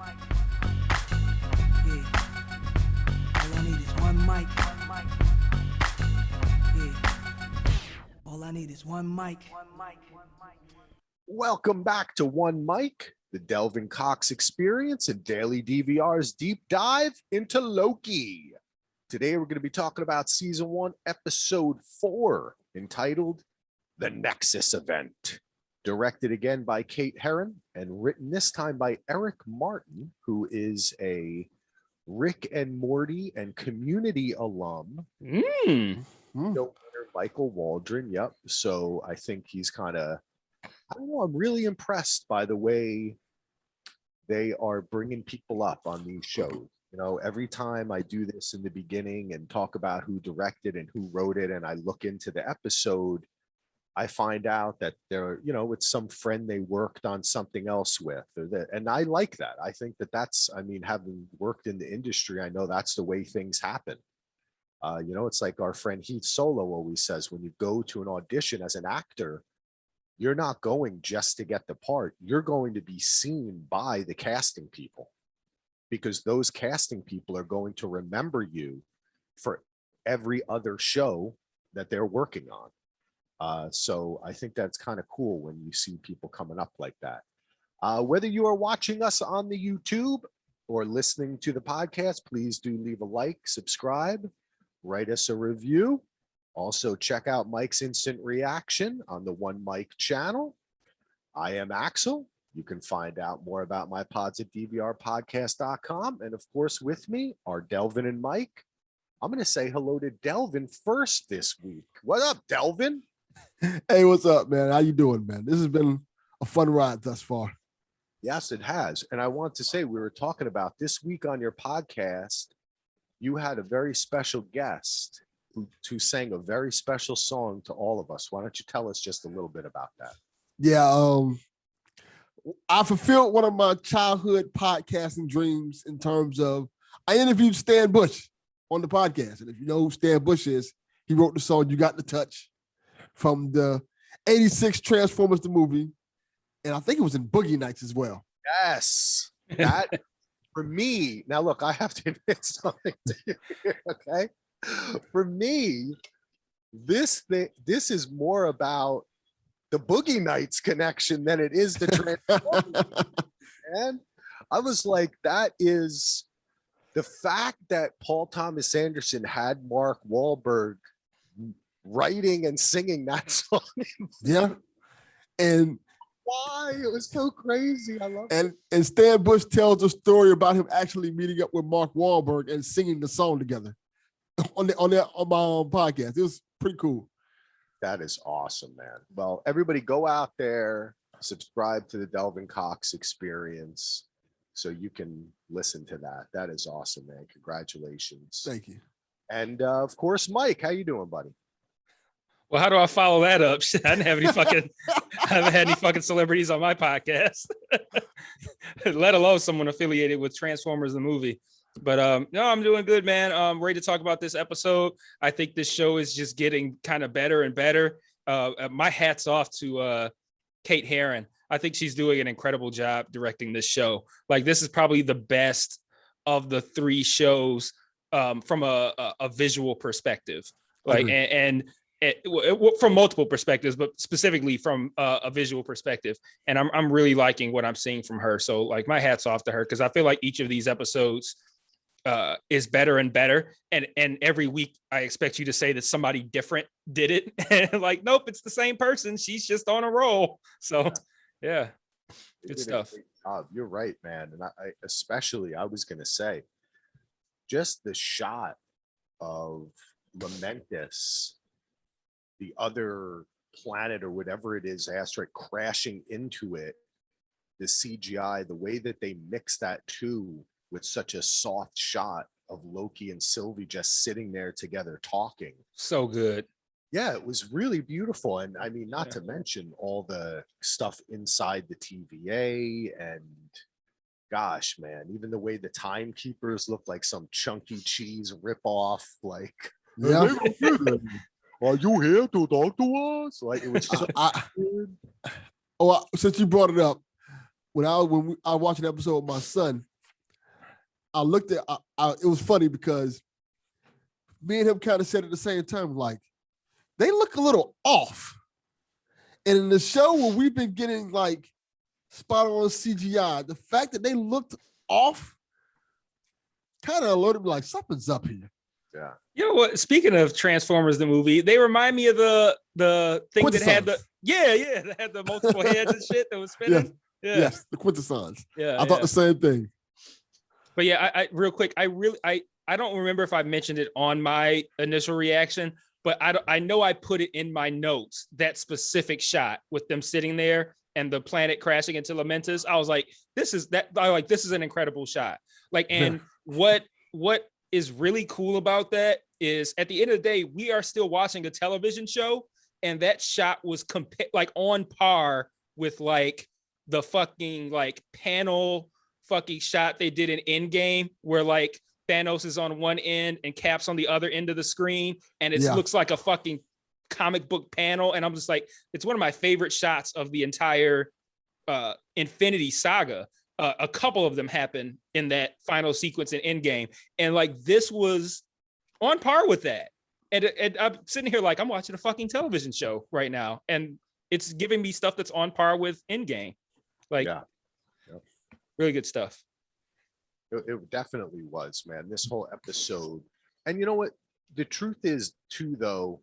Yeah. All I need is one mic. Yeah. All I need is one mic. Welcome back to One Mic, the Delvin Cox Experience and Daily DVR's deep dive into Loki. Today we're going to be talking about Season 1, Episode 4, entitled The Nexus Event. Directed again by Kate Herron and written this time by Eric Martin, who is a Rick and Morty and Community alum. Michael Waldron, yep. So I think he's kind of, I don't know, I'm really impressed by the way they are bringing people up on these shows. You know, every time I do this in the beginning and talk about who directed and who wrote it, and I look into the episode, I find out that they're, you know, it's some friend they worked on something else with, or that, and I like that. I think that that's, I mean, having worked in the industry, I know that's the way things happen. You know, it's like our friend Heath Solo always says, when you go to an audition as an actor, you're not going just to get the part. You're going to be seen by the casting people, because those casting people are going to remember you for every other show that they're working on. So I think that's kind of cool when you see people coming up like that. Whether you are watching us on the YouTube or listening to the podcast, please do leave a like, subscribe, write us a review. Also, check out Mike's Instant Reaction on the One Mic channel. I am Axel. You can find out more about my pods at dvrpodcast.com. And of course, with me are Delvin and Mike. I'm going to say hello to Delvin first this week. What up, Delvin? Hey, what's up, man? How you doing, man? This has been a fun ride thus far. Yes, it has. And I want to say, we were talking about this week on your podcast, you had a very special guest who sang a very special song to all of us. Why don't you tell us just a little bit about that? Yeah, I fulfilled one of my childhood podcasting dreams in terms of I interviewed Stan Bush on the podcast. And if you know who Stan Bush is, he wrote the song You Got the Touch from the 86 Transformers the movie. And I think it was in Boogie Nights as well. Yes. That for me, now look, I have to admit something to you here, okay? For me, this is more about the Boogie Nights connection than it is the Transformers. And I was like, that is the fact that Paul Thomas Anderson had Mark Wahlberg writing and singing that song. Yeah. And why? It was so crazy. I love it. And Stan Bush tells a story about him actually meeting up with Mark Wahlberg and singing the song together on my podcast. It was pretty cool. That is awesome, man. Well, everybody go out there, subscribe to the Delvin Cox Experience so you can listen to that. That is awesome, man. Congratulations. Thank you. And of course, Mike, how you doing, buddy? Well, how do I follow that up? I didn't have any fucking, I haven't had any fucking celebrities on my podcast, let alone someone affiliated with Transformers the movie. But no, I'm doing good, man. I'm ready to talk about this episode. I think this show is just getting kind of better and better. My hat's off to Kate Herron. I think she's doing an incredible job directing this show. Like, this is probably the best of the three shows from a visual perspective. Like, and from multiple perspectives, but specifically from a visual perspective. And I'm really liking what I'm seeing from her. So like, my hat's off to her, because I feel like each of these episodes is better and better. And every week I expect you to say that somebody different did it. And like, nope, it's the same person. She's just on a roll. So yeah, good stuff. You're right, man. And I especially, I was going to say, just the shot of Lamentus, the other planet or whatever it is, asteroid crashing into it, the CGI, the way that they mix that too with such a soft shot of Loki and Sylvie just sitting there together talking. So good. Yeah, it was really beautiful. And I mean, not to mention all the stuff inside the TVA, and gosh, man, even the way the timekeepers look like some Chunky Cheese ripoff, like, yeah. Are you here to talk to us? Like, it was so good. Since you brought it up, when I watched an episode with my son I looked at it was funny because me and him kind of said at the same time, like, they look a little off. And in the show where we've been getting like spot on CGI, the fact that they looked off kind of alerted me like something's up here. Yeah. You know what? Speaking of Transformers, the movie, they remind me of the thing that had the that had the multiple heads and shit that was spinning. Yes, yes, the Quintessons. Yeah, I thought the same thing. But yeah, I real quick, I don't remember if I mentioned it on my initial reaction, but I know I put it in my notes, that specific shot with them sitting there and the planet crashing into Lamentus. I was like, this is an incredible shot. Like, and what is really cool about that is at the end of the day, we are still watching a television show, and that shot was like on par with like the fucking like panel fucking shot they did in Endgame, where like Thanos is on one end and Cap's on the other end of the screen, and it looks like a fucking comic book panel. And I'm just like, it's one of my favorite shots of the entire Infinity Saga. A couple of them happen in that final sequence in Endgame, and like this was on par with that. And I'm sitting here like I'm watching a fucking television show right now, and it's giving me stuff that's on par with Endgame. Like, really good stuff. It definitely was, man. This whole episode, and you know what? The truth is, too, though,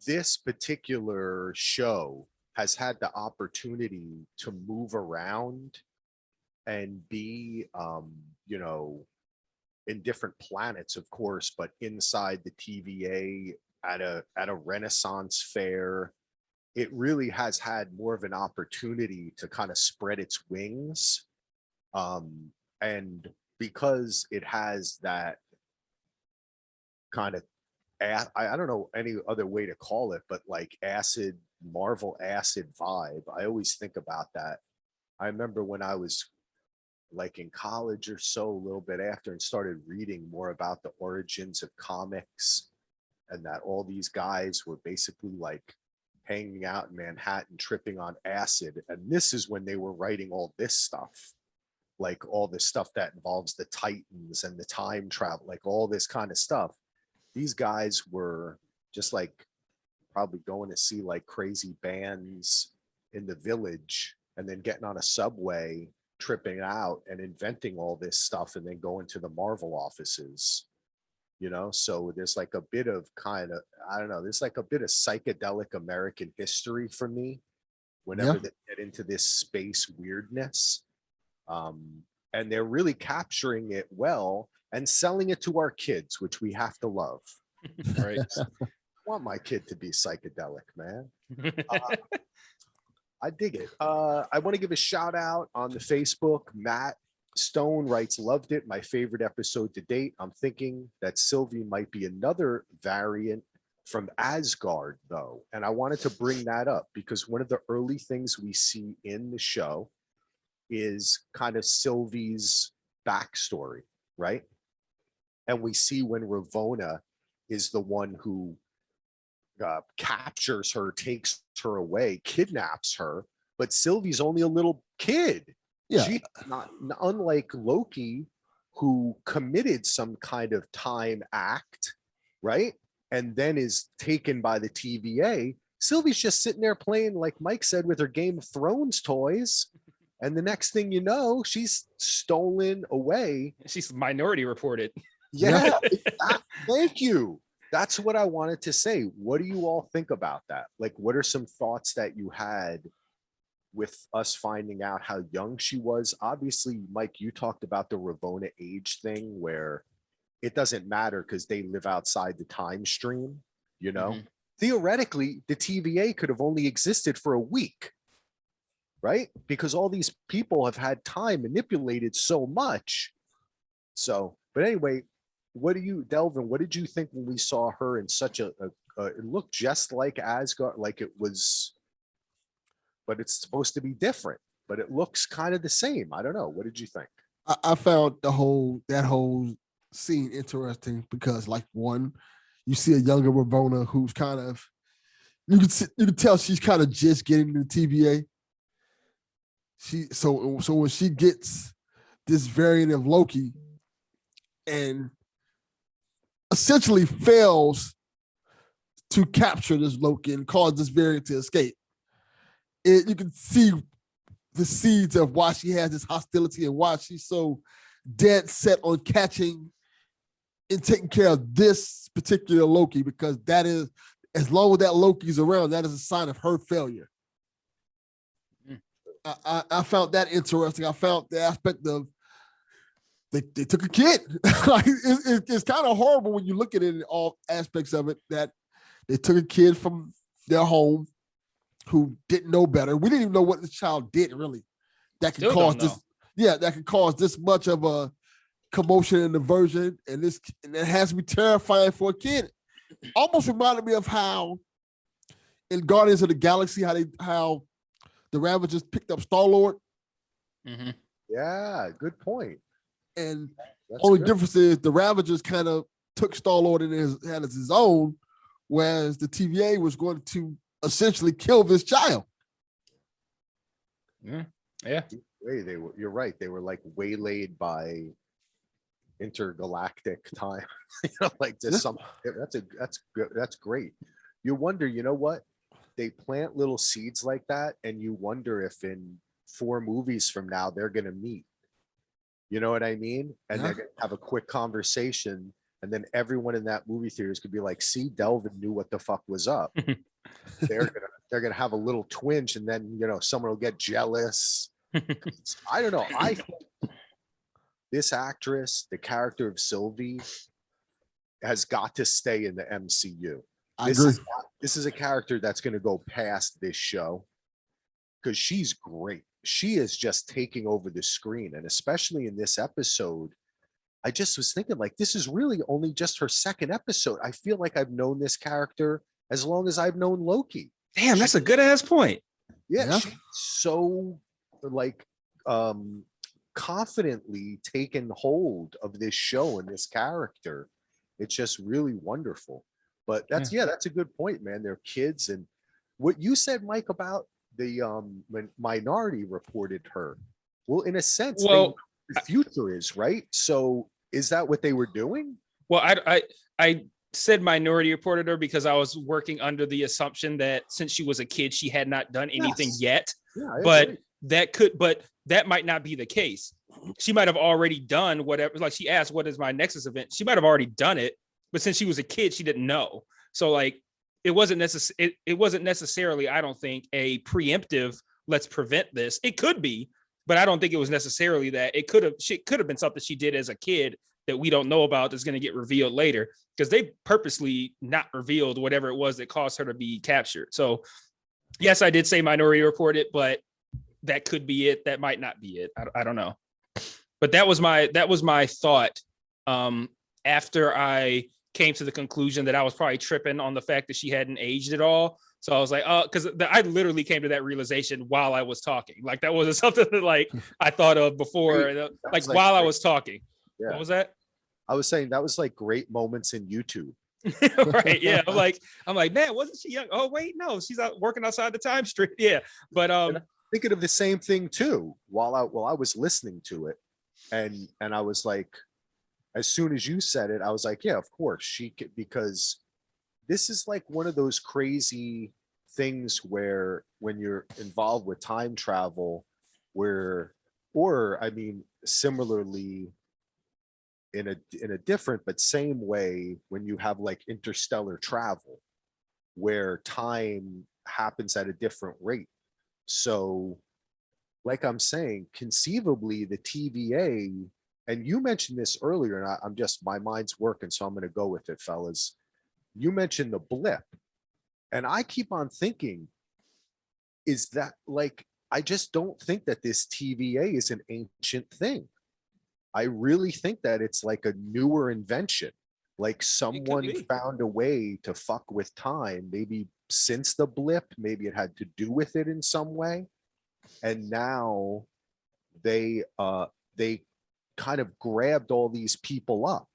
this particular show has had the opportunity to move around and be, you know, in different planets, of course, but inside the TVA at a Renaissance fair. It really has had more of an opportunity to kind of spread its wings. And because it has that kind of, I don't know any other way to call it, but like Marvel acid vibe, I always think about that. I remember when I was like in college or so, a little bit after, and started reading more about the origins of comics, and that all these guys were basically like hanging out in Manhattan, tripping on acid. And this is when they were writing all this stuff, like all this stuff that involves the Titans and the time travel, like all this kind of stuff. These guys were just like probably going to see like crazy bands in the village, and then getting on a subway, tripping out and inventing all this stuff, and then going to the Marvel offices, you know. So there's like a bit of kind of, I don't know, there's like a bit of psychedelic American history for me whenever they get into this space weirdness. And they're really capturing it well and selling it to our kids, which we have to love. Right? I want my kid to be psychedelic, man. I dig it. I want to give a shout out on the Facebook. Matt Stone writes, loved it. My favorite episode to date. I'm thinking that Sylvie might be another variant from Asgard, though. And I wanted to bring that up because one of the early things we see in the show is kind of Sylvie's backstory, right? And we see when Ravonna is the one who captures her, takes her away, kidnaps her, but Sylvie's only a little kid. Yeah. She's not, unlike Loki, who committed some kind of time act, right? And then is taken by the TVA. Sylvie's just sitting there playing, like Mike said, with her Game of Thrones toys. And the next thing you know, she's stolen away. She's minority reported. Yeah. Thank you. That's what I wanted to say. What do you all think about that? Like, what are some thoughts that you had with us finding out how young she was? Obviously, Mike, you talked about the Ravonna age thing where it doesn't matter because they live outside the time stream, you know? Mm-hmm. Theoretically, the TVA could have only existed for a week, right? Because all these people have had time manipulated so much. So, but anyway, what do you, Delvin, what did you think when we saw her in such it looked just like Asgard, like it was, but it's supposed to be different, but it looks kind of the same. I don't know. What did you think? I found that whole scene interesting because, like, one, you see a younger Ravonna who's kind of, you can tell she's kind of just getting to the TVA. So when she gets this variant of Loki, and essentially fails to capture this Loki and cause this variant to escape. You can see the seeds of why she has this hostility and why she's so dead set on catching and taking care of this particular Loki, because that is, as long as that Loki's around, that is a sign of her failure. I found that interesting. I found the aspect of they took a kid. Like it's kind of horrible when you look at it in all aspects of it, that they took a kid from their home who didn't know better. We didn't even know what the child did really. That could cause this. Yeah, that could cause this much of a commotion and aversion, and it has to be terrifying for a kid. Almost reminded me of how in Guardians of the Galaxy, how the Ravagers picked up Star-Lord. Mm-hmm. Yeah, good point. And That's only good. difference is the Ravagers kind of took Star-Lord and had as his own, whereas the TVA was going to essentially kill this child. Yeah. You're right. They were like waylaid by intergalactic time. Like this. That's good. That's great. You wonder, you know what? They plant little seeds like that, and you wonder if in 4 movies from now they're gonna meet. You know what I mean? And they're gonna have a quick conversation, and then everyone in that movie theater is gonna be like, "See, Delvin knew what the fuck was up." they're gonna have a little twinge, and then someone will get jealous. I don't know. I think this actress, the character of Sylvie, has got to stay in the MCU. I agree. This is a character that's going to go past this show because she's great. She is just taking over the screen. And especially in this episode, I just was thinking, like, this is really only just her 2nd episode. I feel like I've known this character as long as I've known Loki. Damn, that's a good ass point. Yeah. She's so like confidently taken hold of this show and this character. It's just really wonderful. But that's a good point, man. They're kids. And what you said, Mike, about the when Minority reported her, well, in a sense, the future is right. So is that what they were doing? Well, I said Minority reported her because I was working under the assumption that since she was a kid, she had not done anything yet. Yeah, but that might not be the case. She might have already done whatever. Like she asked, "What is my Nexus event?" She might have already done it. But since she was a kid, she didn't know. So like, it wasn't necessarily, I don't think, a preemptive, let's prevent this. It could be, but I don't think it was necessarily that. It could have been something she did as a kid that we don't know about that's going to get revealed later, because they purposely not revealed whatever it was that caused her to be captured. So yes, I did say Minority Report it, but that could be it. That might not be it. I don't know. But that was my thought after I came to the conclusion that I was probably tripping on the fact that she hadn't aged at all. So I was like, oh, because I literally came to that realization while I was talking. Like that wasn't something that like I thought of before, like while I was talking. Yeah. What was that? I was saying that was like great moments in YouTube. Right. Yeah. I'm like, man, wasn't she young? Oh, wait, no, she's out working outside the time street. Yeah. But and I'm thinking of the same thing too while I was listening to it. And I was like, as soon as you said it, I was like, yeah, of course she could, because this is like one of those crazy things where when you're involved with time travel, similarly in a different but same way, when you have like interstellar travel where time happens at a different rate. So like I'm saying, conceivably the TVA, and you mentioned this earlier, and I'm just, my mind's working, so I'm going to go with it, fellas. You mentioned the blip, and I keep on thinking, is that like, I just don't think that this TVA is an ancient thing. I really think that it's like a newer invention. Like someone found a way to fuck with time, maybe since the blip, maybe it had to do with it in some way. And now they kind of grabbed all these people up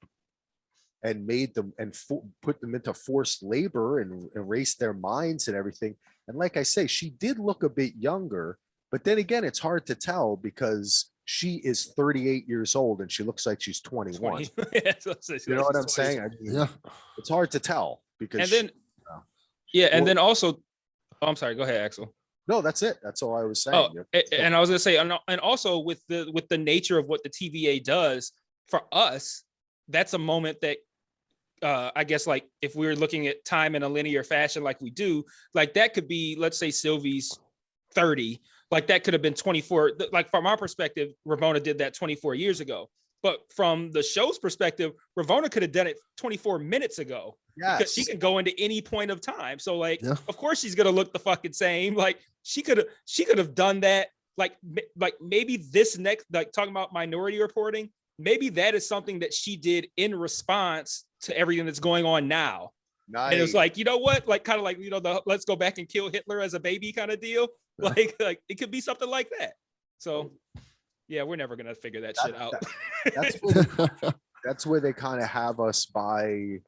and made them and put them into forced labor and erased their minds and everything. And like I say, she did look a bit younger, but then again, it's hard to tell because she is 38 years old and she looks like she's 21. 20. Yeah, so You know what I'm 20. saying? I mean, Yeah. it's hard to tell because And then, uh, yeah, and well- then also, oh, I'm sorry. Go ahead, Axel. no, that's it. That's all I was saying. Oh, You're- and I was gonna say, and also with the nature of what the TVA does for us, that's a moment that I guess like if we were looking at time in a linear fashion like we do, like that could be, let's say Sylvie's 30, like that could have been 24. Like from our perspective, Ravonna did that 24 years ago. But from the show's perspective, Ravonna could have done it 24 minutes ago. Because she yes. can go into any point of time. So like, Yeah. of course she's gonna look the fucking same. Like she could have done that. Like maybe this next, like talking about Minority Reporting, maybe that is something that she did in response to everything that's going on now. Nice. And it's like, you know what? Like kind of like, you know, the let's go back and kill Hitler as a baby kind of deal. Like it could be something like that. So yeah, we're never gonna figure that shit out. That's where they kind of have us by.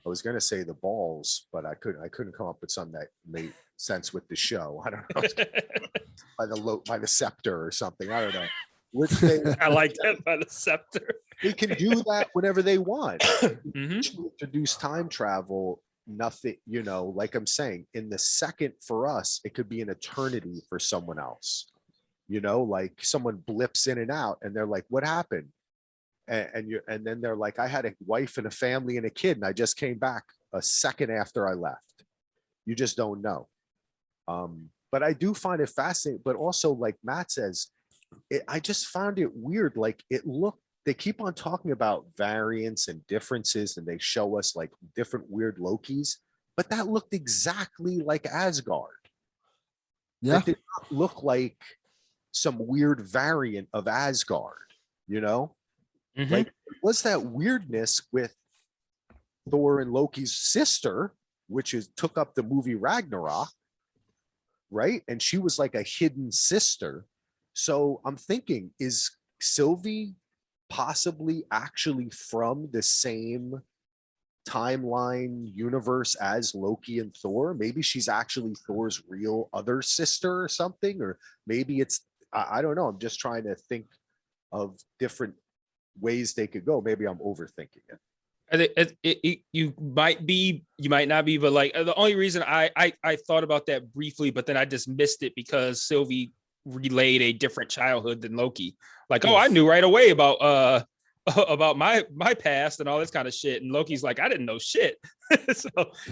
I was gonna say the balls, but I couldn't come up with something that made sense with the show. I don't know, by the scepter or something. I don't know. Which they I like that, by the scepter. they can do that whenever they want. Mhm. To introduce time travel, nothing, you know, like I'm saying, in the second for us, it could be an eternity for someone else. You know, like someone blips in and out and they're like, what happened? And then they're like, I had a wife and a family and a kid, and I just came back a second after I left. You just don't know. But I do find it fascinating. But also, like Matt says, I just found it weird. Like they keep on talking about variants and differences, and they show us like different weird Lokis, but that looked exactly like Asgard. Yeah. That did not look like some weird variant of Asgard, you know? Mhm. Like, what's that weirdness with Thor and Loki's sister, which took up the movie Ragnarok, right? And she was like a hidden sister. So I'm thinking, is Sylvie possibly actually from the same timeline universe as Loki and Thor? Maybe she's actually Thor's real other sister or something, or maybe I don't know. I'm just trying to think of different ways they could go. Maybe I'm overthinking it. I think you might be, you might not be, but like the only reason I thought about that briefly, but then I just missed it because Sylvie relayed a different childhood than Loki. Like, oh, I knew right away about about my past and all this kind of shit, and Loki's like, I didn't know shit. So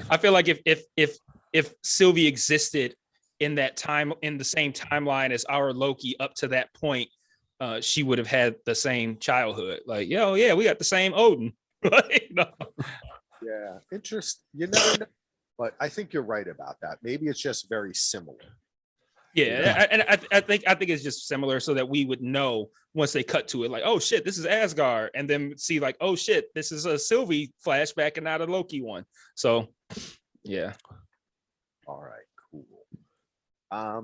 I feel like if Sylvie existed in that time, in the same timeline as our Loki up to that point, she would have had the same childhood. Like, yo, yeah, we got the same Odin. Like, no. Yeah, interest. You never know. But I think you're right about that. Maybe it's just very similar. Yeah, and I think it's just similar, so that we would know once they cut to it, like, oh shit, this is Asgard, and then see like, oh shit, this is a Sylvie flashback and not a Loki one. So, yeah. All right, cool. All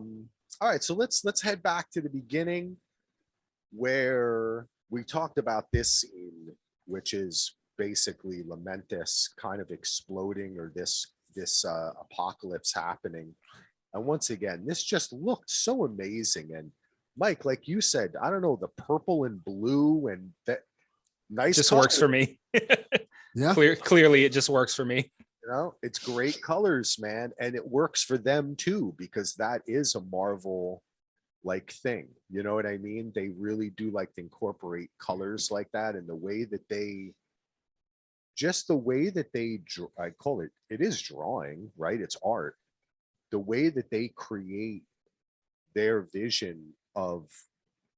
right, so let's head back to the beginning where we talked about this scene, which is basically Lamentus kind of exploding, or this apocalypse happening. And once again, this just looked so amazing. And Mike, like you said, I don't know, the purple and blue and that nice Just color, works for me. Yeah. Clearly it just works for me. you know, it's great colors, man. And it works for them too, because that is a Marvel like thing. You know what I mean? They really do like to incorporate colors like that, and the way that they I call it is drawing, right? It's art. The way that they create their vision of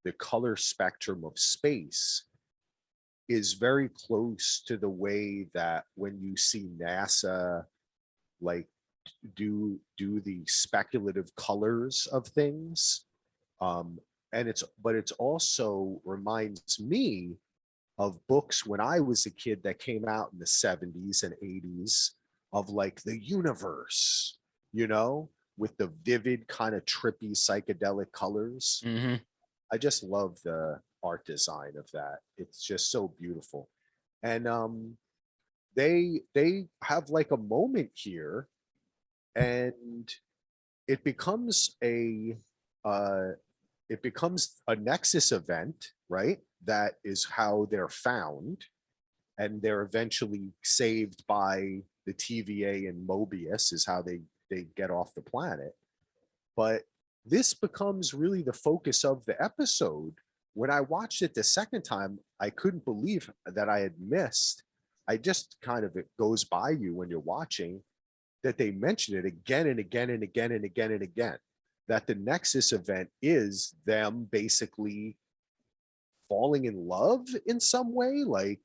the color spectrum of space is very close to the way that when you see NASA like do the speculative colors of things. And it's also reminds me of books when I was a kid that came out in the 70s and 80s of like the universe, you know, with the vivid kind of trippy psychedelic colors. Mm-hmm. I just love the art design of that. It's just so beautiful. And they have like a moment here, and it becomes a it becomes a Nexus event, right? That is how they're found, and they're eventually saved by the TVA and Mobius is how they get off the planet. But this becomes really the focus of the episode. When I watched it the second time, I couldn't believe that I had missed. I just kind of, it goes by you when you're watching, that they mention it again and again and again and again and again, that the Nexus event is them basically falling in love in some way, like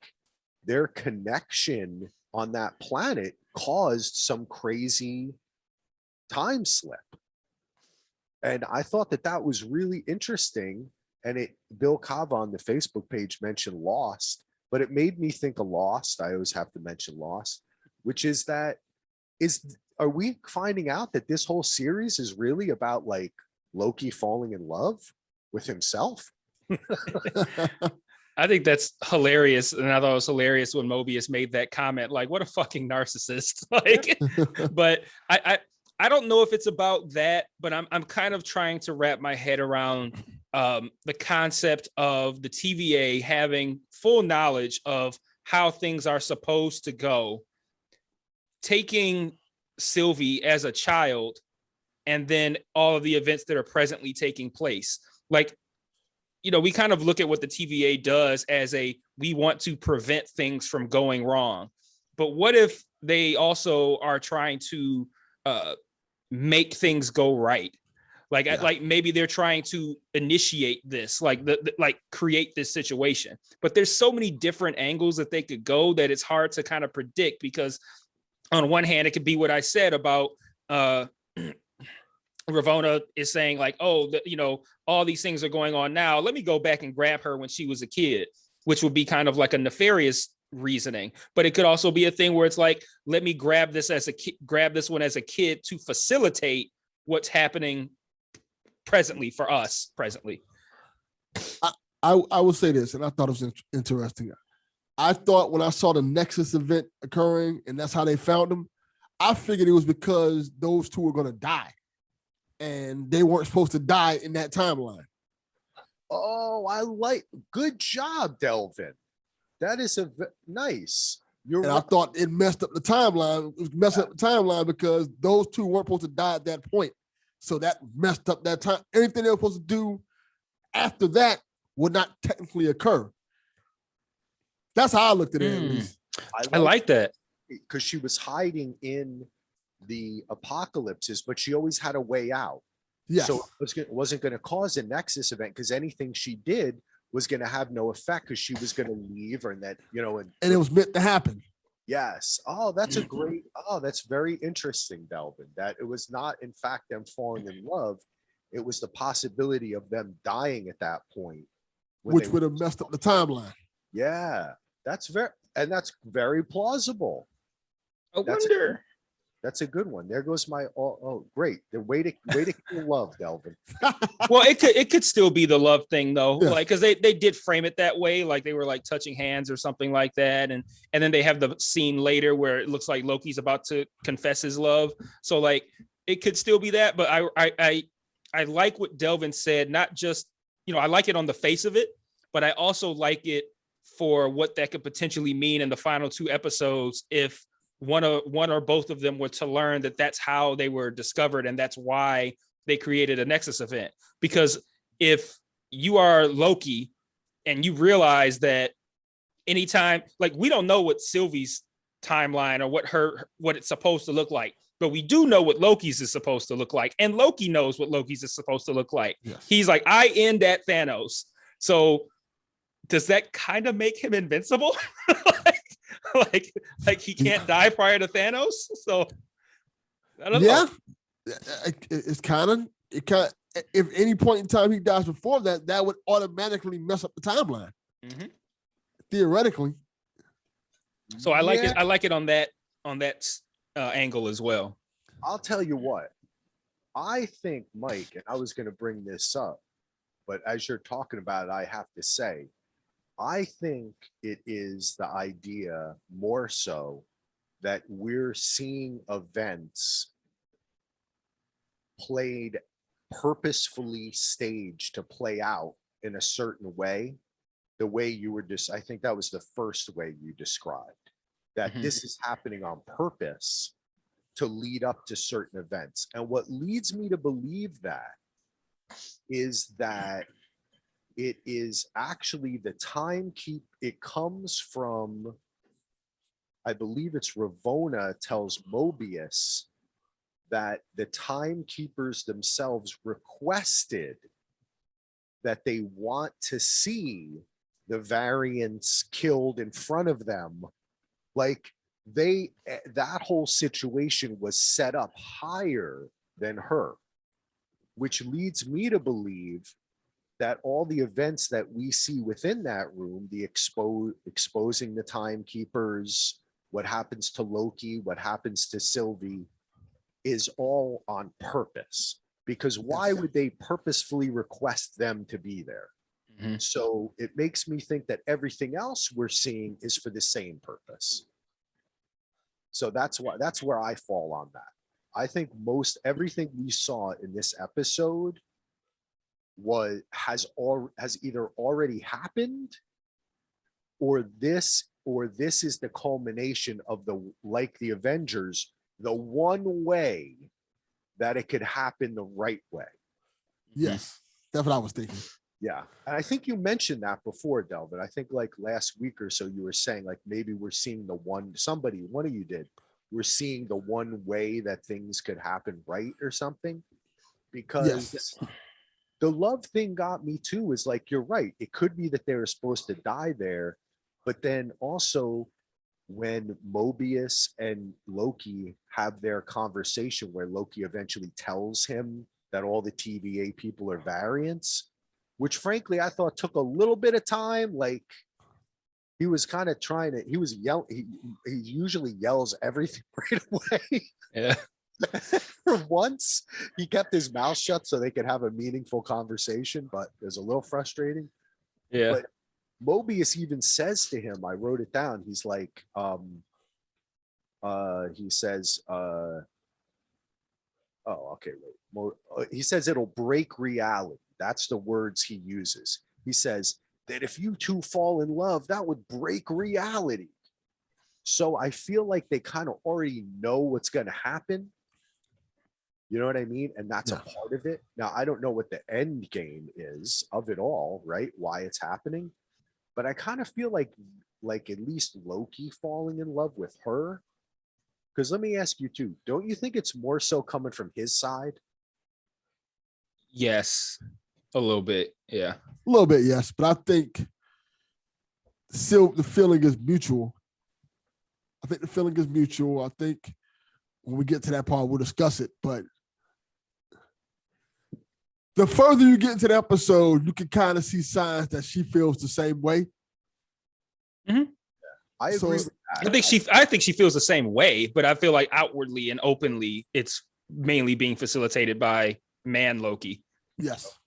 their connection on that planet caused some crazy time slip. And I thought that that was really interesting. And Bill Cava on the Facebook page mentioned Lost, but it made me think of Lost. I always have to mention Lost, which is that are we finding out that this whole series is really about like Loki falling in love with himself? I think that's hilarious. And I thought it was hilarious when Mobius made that comment, like, what a fucking narcissist. Like, but I don't know if it's about that, but I'm kind of trying to wrap my head around the concept of the TVA having full knowledge of how things are supposed to go, taking Sylvie as a child, and then all of the events that are presently taking place. Like, you know, we kind of look at what the TVA does as we want to prevent things from going wrong. But what if they also are trying to make things go right? Like maybe they're trying to initiate this, like like create this situation. But there's so many different angles that they could go that it's hard to kind of predict, because on one hand, it could be what I said about Ravonna is saying like, oh, you know, all these things are going on now. Let me go back and grab her when she was a kid, which would be kind of like a nefarious reasoning. But it could also be a thing where it's like, let me grab this one as a kid to facilitate what's happening presently for us presently. I will say this, and I thought it was interesting. I thought when I saw the Nexus event occurring and that's how they found him, I figured it was because those two were going to die. And they weren't supposed to die in that timeline. Oh, good job, Delvin. That is nice. I thought it messed up the timeline. It was messing up the timeline because those two weren't supposed to die at that point. So that messed up that time. Anything they were supposed to do after that would not technically occur. That's how I looked at it, at least. I like that. Because she was hiding in the apocalypses, but she always had a way out. Yes. So it wasn't going to cause a Nexus event, because anything she did was going to have no effect, because she was going to leave, and that, you know, and it was meant to happen. Yes. Oh, that's that's very interesting, Delvin, that it was not in fact them falling in love. It was the possibility of them dying at that point, which would have messed up the timeline. Yeah, that's very plausible. I wonder. That's a good one. There goes my great. The way to kill love, Delvin. Well, it could still be the love thing though, yeah. Like because they did frame it that way, like they were like touching hands or something like that, and then they have the scene later where it looks like Loki's about to confess his love. So like it could still be that, but I like what Delvin said. Not just, you know, I like it on the face of it, but I also like it for what that could potentially mean in the final two episodes if one or both of them were to learn that that's how they were discovered and that's why they created a Nexus event. Because if you are Loki and you realize that anytime, like, we don't know what Sylvie's timeline or what it's supposed to look like, but we do know what Loki's is supposed to look like, and Loki knows what Loki's is supposed to look like. Yes. He's like, I end at Thanos. So does that kind of make him invincible? like he can't die prior to Thanos. So I don't know. It's kind of if any point in time he dies before that, that would automatically mess up the timeline. Mm-hmm. Theoretically. So I like it. I like it on that angle as well. I'll tell you what. I think, Mike, and I was going to bring this up, but as you're talking about it, I have to say, I think it is the idea more so that we're seeing events played purposefully staged to play out in a certain way, the way you were just, I think that was the first way you described that Mhm. this is happening on purpose to lead up to certain events. And what leads me to believe that is that it is actually the it comes from, I believe it's Ravonna tells Mobius that the timekeepers themselves requested that they want to see the variants killed in front of them. Like that whole situation was set up higher than her, which leads me to believe that all the events that we see within that room, the exposing the timekeepers, what happens to Loki, what happens to Sylvie, is all on purpose. Because why would they purposefully request them to be there? Mhm. So it makes me think that everything else we're seeing is for the same purpose. So that's where I fall on that. I think most everything we saw in this episode has either already happened, or this is the culmination of the Avengers, the one way that it could happen the right way. Yes, that's what I was thinking. Yeah. And I think you mentioned that before, Delvin. I think like last week or so you were saying like maybe we're seeing one of you did. We're seeing the one way that things could happen right or something. Because Yes. the love thing got me too, is like you're right. It could be that they were supposed to die there, but then also when Mobius and Loki have their conversation where Loki eventually tells him that all the TVA people are variants, which frankly I thought took a little bit of time. Like he was kind of trying to, he was yelling, he usually yells everything right away. Yeah. For once, he kept his mouth shut so they could have a meaningful conversation, but it was a little frustrating. Yeah. But Mobius even says to him, I wrote it down, he's like, he says, oh, okay, wait. He says it'll break reality. That's the words he uses. He says that if you two fall in love, that would break reality. So I feel like they kind of already know what's going to happen. You know what I mean? And that's a part of it. Now, I don't know what the end game is of it all, right? Why it's happening. But I kind of feel like at least Loki falling in love with her. Because let me ask you too, don't you think it's more so coming from his side? Yes. A little bit. Yeah. A little bit, yes. But I think still the feeling is mutual. I think the feeling is mutual. I think when we get to that part, we'll discuss it. But the further you get into the episode, you can kind of see signs that she feels the same way. I So- agree with that. I think she feels the same way, but I feel like outwardly and openly, it's mainly being facilitated by man Loki. Yes.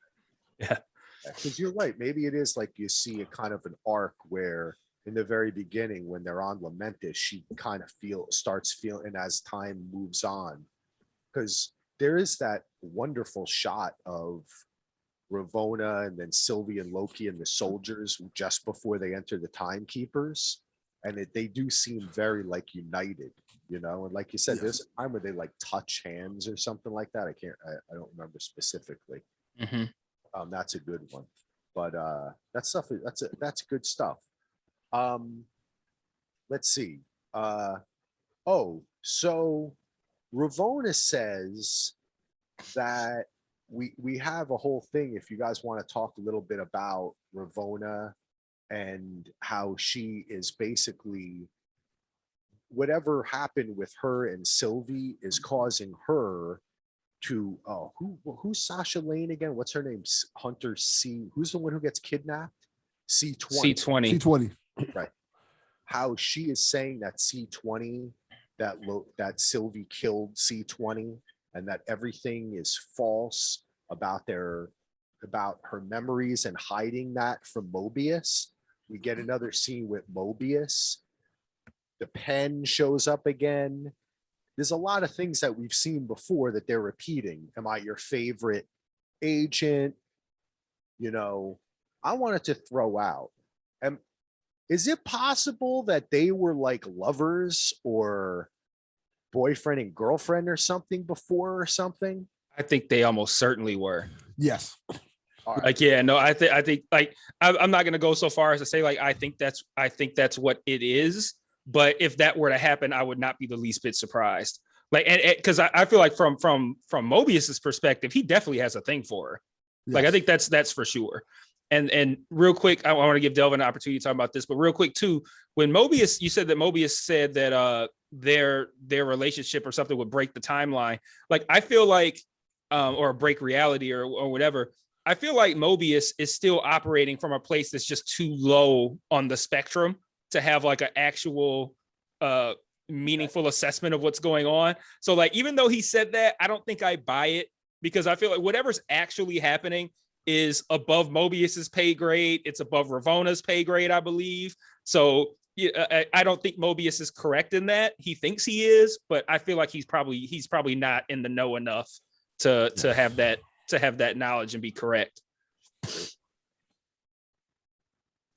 Because you're right. Maybe it is like you see a kind of an arc where in the very beginning, when they're on Lamentis, she kind of starts feeling as time moves on. Because there is that wonderful shot of Ravonna and then Sylvie and Loki and the soldiers just before they enter the timekeepers. And they do seem very like united, you know, and like you said, Yes. there's a time where they like touch hands or something like that. I don't remember specifically. That's a good one, but that's good stuff. Let's see. So Ravonna says that we have a whole thing. If you guys want to talk a little bit about Ravonna and how she is basically, whatever happened with her and Sylvie is causing her to who's Sasha Lane again? What's her name? Hunter C. Who's the one who gets kidnapped? C20. C20. C20. Right. How she is saying that C20, that Sylvie killed C20, and that everything is false about her memories and hiding that from Mobius. We get another scene with Mobius. The pen shows up again. There's a lot of things that we've seen before that they're repeating. Am I your favorite agent, you know, I wanted to throw out. And is it possible that they were like lovers or boyfriend and girlfriend or something before or something? I think they almost certainly were. Yes. All right. Like, yeah, no, I think like I'm not gonna go so far as to say like I think that's what it is. But if that were to happen, I would not be the least bit surprised. Like, and because I feel like from Mobius's perspective, he definitely has a thing for her. Like, I think that's for sure. And real quick, I want to give Delvin an opportunity to talk about this, but real quick too, when Mobius, you said that Mobius said that their relationship or something would break the timeline. Like, I feel like or break reality or whatever. I feel like Mobius is still operating from a place that's just too low on the spectrum to have like an actual meaningful assessment of what's going on. So like, even though he said that, I don't think I buy it, because I feel like whatever's actually happening is above Mobius's pay grade. It's above Ravona's pay grade, I believe. So I don't think Mobius is correct in that. He thinks he is, but I feel like he's probably not in the know enough to have that knowledge and be correct.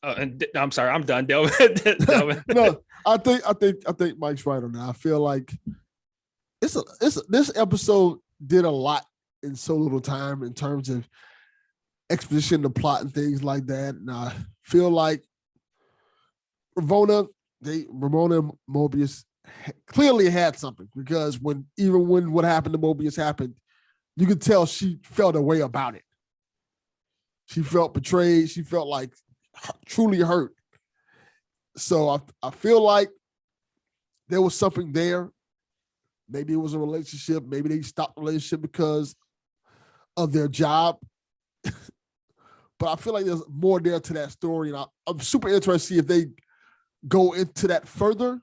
And I'm sorry, I'm done, Delvin. No, I think Mike's right on that. I feel like this episode did a lot in so little time in terms of exposition, the plot, and things like that. And I feel like Ramona and Mobius clearly had something, because when what happened to Mobius happened, you could tell she felt a way about it. She felt betrayed. She felt like truly hurt. So I feel like there was something there. Maybe it was a relationship. Maybe they stopped the relationship because of their job. But I feel like there's more there to that story. And I'm super interested to see if they go into that further,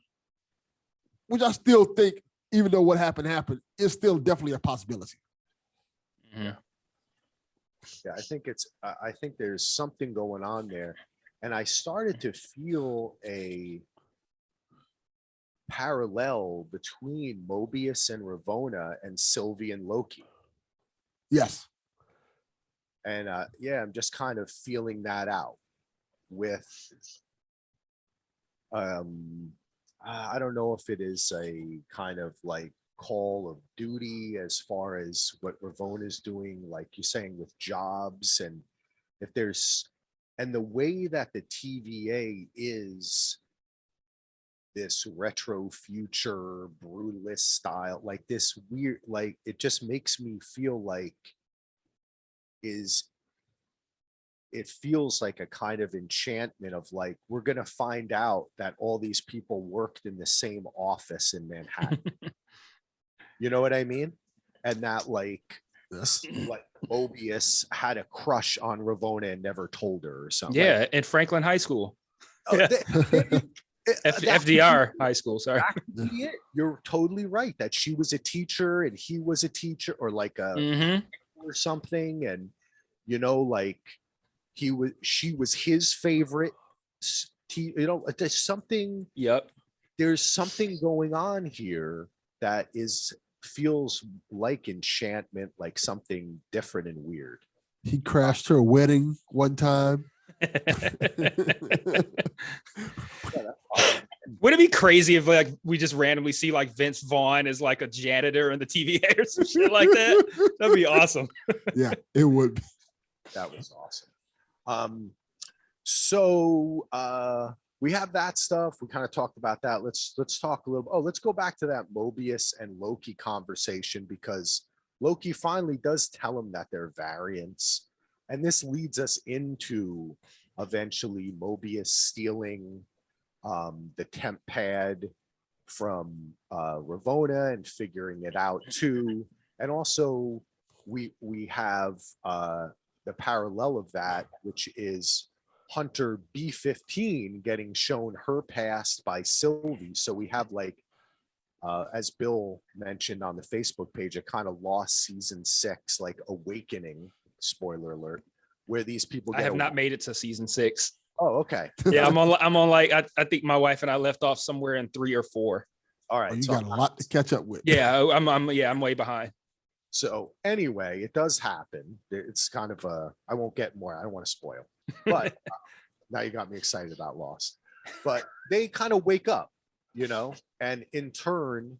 which I still think, even though what happened, is still definitely a possibility. Mm-hmm. Yeah, I think there's something going on there. And I started to feel a parallel between Mobius and Ravona and Sylvie and Loki. Yes. And yeah, I'm just kind of feeling that out with I don't know if it is a kind of like call of duty as far as what Ravona is doing, like you're saying, with jobs, and if there's, and the way that the TVA is this retro future brutalist style, like this weird, like it just makes me feel like it feels like a kind of enchantment of like, we're going to find out that all these people worked in the same office in Manhattan. You know what I mean? And that like Mobius had a crush on Ravona and never told her or something. Yeah, in Franklin High School. Yeah. FDR High School, sorry. You're totally right that she was a teacher and he was a teacher, or like a or something, and you know, like she was his favorite, you know, there's something. Yep. There's something going on here that feels like enchantment, like something different and weird. He crashed her wedding one time. Would it be crazy if like we just randomly see like Vince Vaughn as like a janitor in the TVA or some shit like that? That'd be awesome. Yeah, it would be. That was awesome. So we have that stuff. We kind of talked about that. Let's talk a little. Oh, let's go back to that Mobius and Loki conversation, because Loki finally does tell him that they're variants, and this leads us into eventually Mobius stealing the temp pad from Ravona and figuring it out too, and also we have the parallel of that, which is Hunter B15 getting shown her past by Sylvie. So we have like, as Bill mentioned on the Facebook page, a kind of lost season 6, like awakening, spoiler alert, where these people I have not made it to season 6. Oh, okay. Yeah, I'm on like I think my wife and I left off somewhere in 3 or 4. All right. You so got a lot to catch up with. Yeah, I'm way behind. So anyway, it does happen. It's kind of I won't get more. I don't want to spoil, but now you got me excited about Lost. But they kind of wake up, and in turn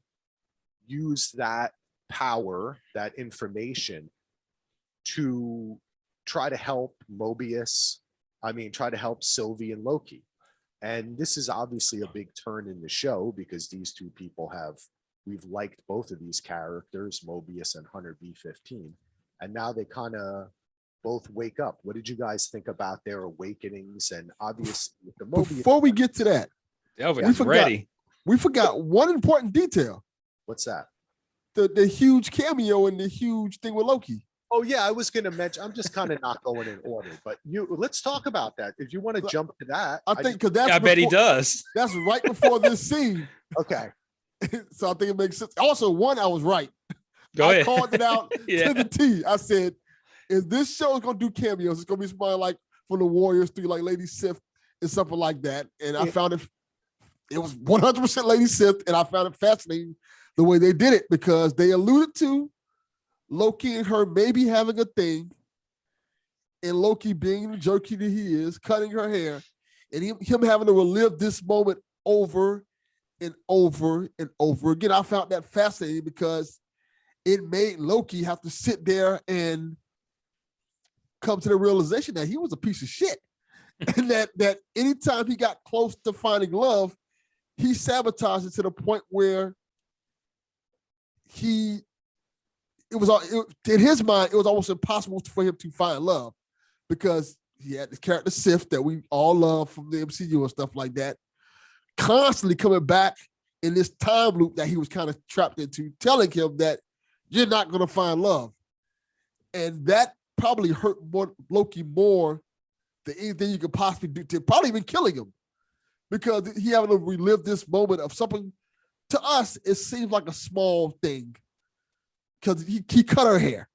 use that power, that information to try to help try to help Sylvie and Loki. And this is obviously a big turn in the show because these two people we've liked both of these characters, Mobius and Hunter B-15. And now they kind of both wake up. What did you guys think about their awakenings? And obviously with the Mobius. Before we get to that, Delvin is ready. We forgot one important detail. What's that? The huge cameo and the huge thing with Loki. Oh yeah, I was going to mention. I'm just kind of not going in order, but let's talk about that. If you want to jump to that, I think because that's I bet he does. That's right before this scene. Okay. So I think it makes sense. Also, I was right. Go ahead. I called it out Yeah. to the T. I said, if this show is going to do cameos, it's going to be somebody like from the Warriors through like Lady Sif and something like that. And I found it was 100% Lady Sif, and I found it fascinating the way they did it because they alluded to Loki and her maybe having a thing, and Loki being the jerky that he is, cutting her hair, and him having to relive this moment over and over and over again. I found that fascinating because it made Loki have to sit there and come to the realization that he was a piece of shit. And that anytime he got close to finding love, he sabotaged it to the point where in his mind, it was almost impossible for him to find love because he had the character Sif that we all love from the MCU and stuff like that, constantly coming back in this time loop that he was kind of trapped into, telling him that you're not going to find love. And that probably hurt Loki more than anything you could possibly do, to probably even killing him, because he having to relive this moment of something. To us, it seems like a small thing because he cut her hair.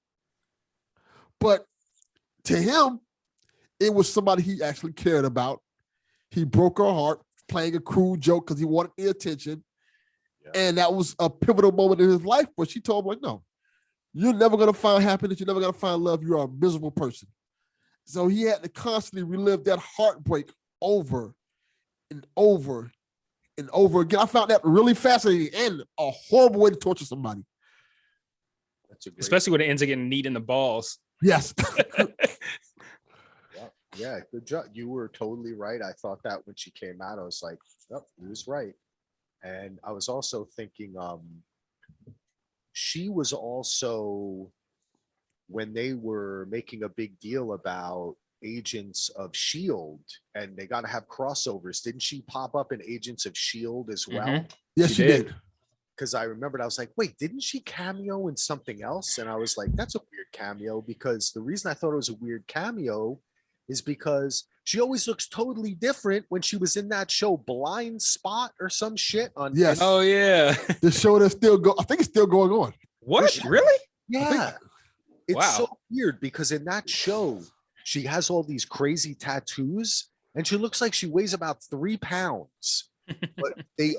But to him, it was somebody he actually cared about. He broke her heart playing a cruel joke because he wanted the attention. Yeah. And that was a pivotal moment in his life where she told him, like, no, you're never going to find happiness. You're never going to find love. You are a miserable person. So he had to constantly relive that heartbreak over and over and over again. I found that really fascinating and a horrible way to torture somebody. Especially when it ends up getting kneed in the balls. Yes. Yeah, good job. You were totally right. I thought that when she came out, I was like, oh, he was right. And I was also thinking, she was also, when they were making a big deal about Agents of S.H.I.E.L.D. and they got to have crossovers, didn't she pop up in Agents of S.H.I.E.L.D. as well? Mm-hmm. Yes, she did. Because I remembered, I was like, wait, didn't she cameo in something else? And I was like, that's a weird cameo, because the reason I thought it was a weird cameo is because she always looks totally different when she was in that show Blind Spot or some shit on. Yes. Oh yeah. The show that's I think it's still going on. What? Really? Yeah. It's wow. So weird because in that show, she has all these crazy tattoos and she looks like she weighs about 3 pounds. But they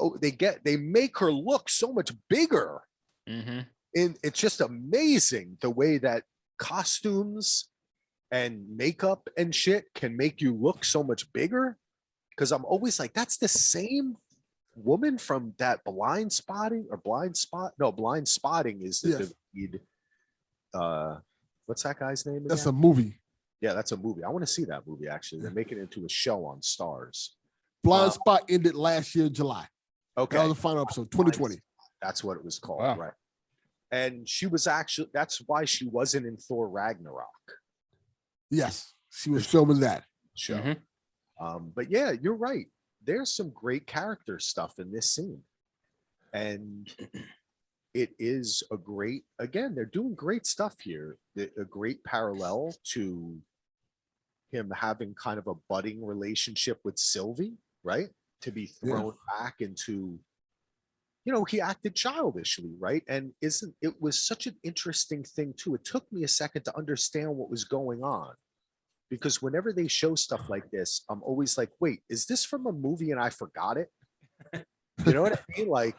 make her look so much bigger. Mm-hmm. And it's just amazing the way that costumes and makeup and shit can make you look so much bigger. Because I'm always like, that's the same woman from that Blind Spotting is the lead. What's that guy's name again? That's a movie. Yeah, that's a movie. I want to see that movie, actually. They're making it into a show on Stars. Blind Spot ended last year, July. Okay. That was the final episode, 2020. That's what it was called, wow. Right? And she was actually, that's why she wasn't in Thor Ragnarok. Yes, she was filming that show. Mm-hmm. But yeah, you're right. There's some great character stuff in this scene. And it is a great, again, they're doing great stuff here. A great parallel to him having kind of a budding relationship with Sylvie, right? To be thrown back into, he acted childishly, right? And it was such an interesting thing too. It took me a second to understand what was going on, because whenever they show stuff like this, I'm always like, wait, is this from a movie and I forgot it? You know what I mean? Like,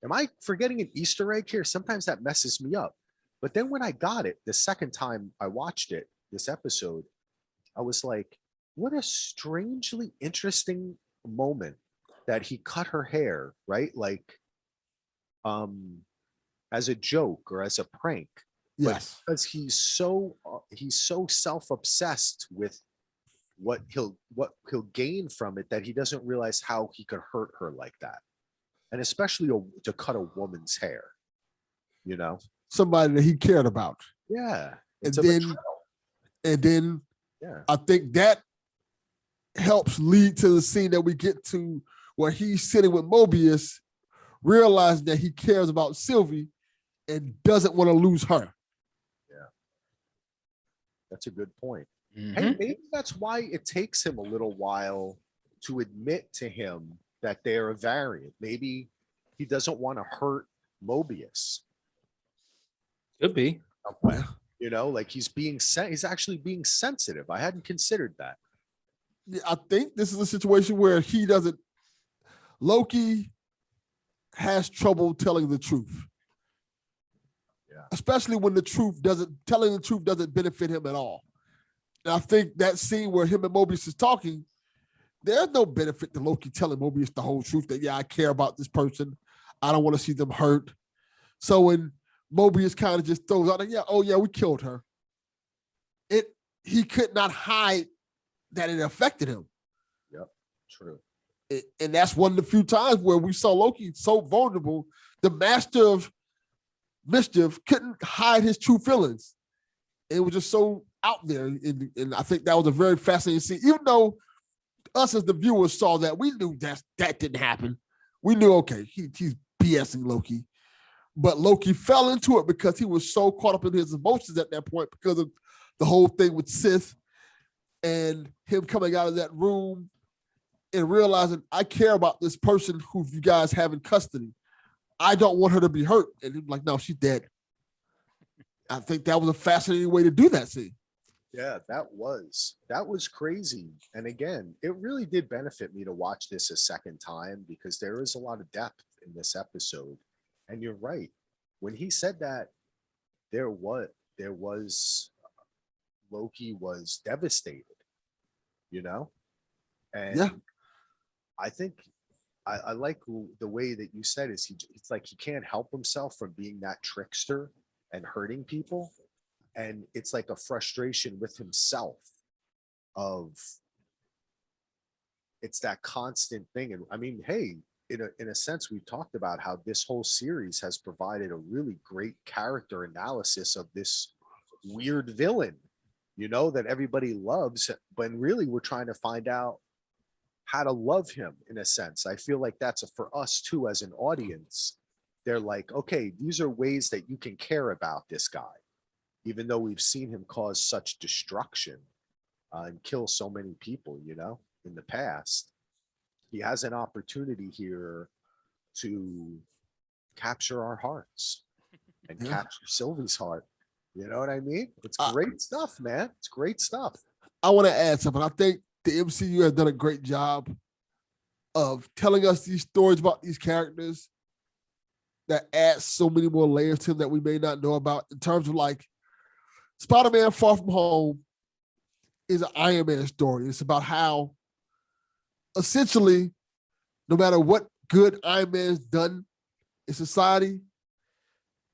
am I forgetting an Easter egg here? Sometimes that messes me up. But then when I got it, the second time I watched it, this episode, I was like, what a strangely interesting moment that he cut her hair, right? Like, um, as a joke or as a prank. But Yes. because he's so self-obsessed with what he'll gain from it that he doesn't realize how he could hurt her like that. And especially to cut a woman's hair, you know? Somebody that he cared about. Yeah. And It's a betrayal. then Yeah. I think that helps lead to the scene that we get to where he's sitting with Mobius, realizing that he cares about Sylvie and doesn't want to lose her. That's a good point. Mhm. Hey, maybe that's why it takes him a little while to admit to him that they're a variant. Maybe he doesn't want to hurt Mobius. Could be. Somewhere. You know, like he's actually being sensitive. I hadn't considered that. Yeah, I think this is a situation where Loki has trouble telling the truth. Yeah. Especially when telling the truth doesn't benefit him at all. And I think that scene where him and Mobius is talking, there's no benefit to Loki telling Mobius the whole truth that, yeah, I care about this person. I don't want to see them hurt. So when Mobius kind of just throws out, we killed her. He could not hide that it affected him. Yep, true. And that's one of the few times where we saw Loki so vulnerable. The master of mischief couldn't hide his true feelings. It was just so out there. And I think that was a very fascinating scene. Even though us as the viewers saw that, we knew that didn't happen. We knew, okay, he's BSing Loki. But Loki fell into it because he was so caught up in his emotions at that point because of the whole thing with Sith and him coming out of that room and realizing, I care about this person who you guys have in custody. I don't want her to be hurt. And he's like, no, she's dead. I think that was a fascinating way to do that scene. Yeah, that was crazy. And again, it really did benefit me to watch this a second time because there is a lot of depth in this episode. And you're right. When he said that, there was Loki was devastated, you know? And yeah. I think I like the way that you said it's like he can't help himself from being that trickster and hurting people. And it's like a frustration with himself of it's that constant thing. And I mean, hey, in a sense, we've talked about how this whole series has provided a really great character analysis of this weird villain, you know, that everybody loves, but really we're trying to find out how to love him in a sense. I feel like that's for us too, as an audience. They're like, okay, these are ways that you can care about this guy, even though we've seen him cause such destruction and kill so many people, you know, in the past. He has an opportunity here to capture our hearts and capture Sylvie's heart. You know what I mean? It's great stuff, man. It's great stuff. I want to add something. I think the MCU has done a great job of telling us these stories about these characters that adds so many more layers to them that we may not know about, in terms of like Spider-Man Far From Home is an Iron Man story. It's about how essentially, no matter what good Iron Man's done in society,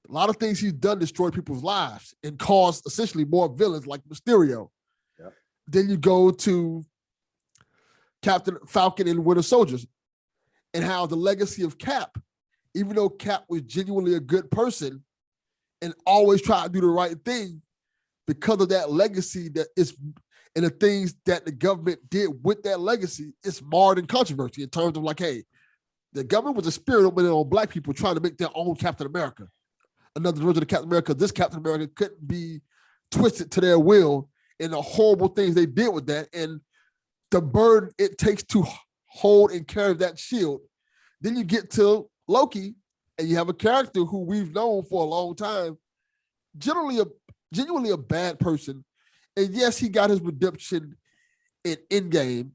a lot of things he's done destroy people's lives and caused essentially more villains like Mysterio. Yep. Then you go to Captain Falcon and Winter Soldiers and how the legacy of Cap, even though Cap was genuinely a good person and always tried to do the right thing, because of that legacy that is, and the things that the government did with that legacy, it's marred in controversy in terms of like, hey, the government was experimenting on black people trying to make their own Captain America. Another version of Captain America, this Captain America couldn't be twisted to their will, and the horrible things they did with that, and the burden it takes to hold and carry that shield. Then you get to Loki, and you have a character who we've known for a long time, genuinely a bad person. And yes, he got his redemption in Endgame,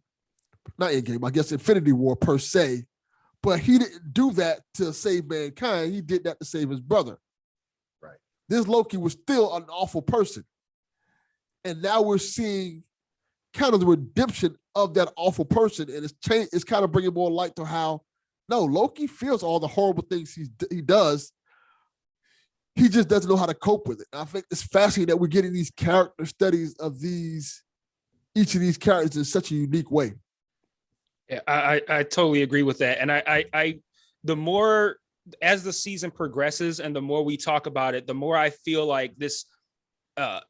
not Endgame, I guess Infinity War per se, but he didn't do that to save mankind. He did that to save his brother. Right. this Loki was still an awful person. And now we're seeing kind of the redemption of that awful person. And it's kind of bringing more light to how, no, Loki feels all the horrible things he does. He just doesn't know how to cope with it. And I think it's fascinating that we're getting these character studies of each of these characters in such a unique way. Yeah, I totally agree with that. And I the more as the season progresses and the more we talk about it, the more I feel like this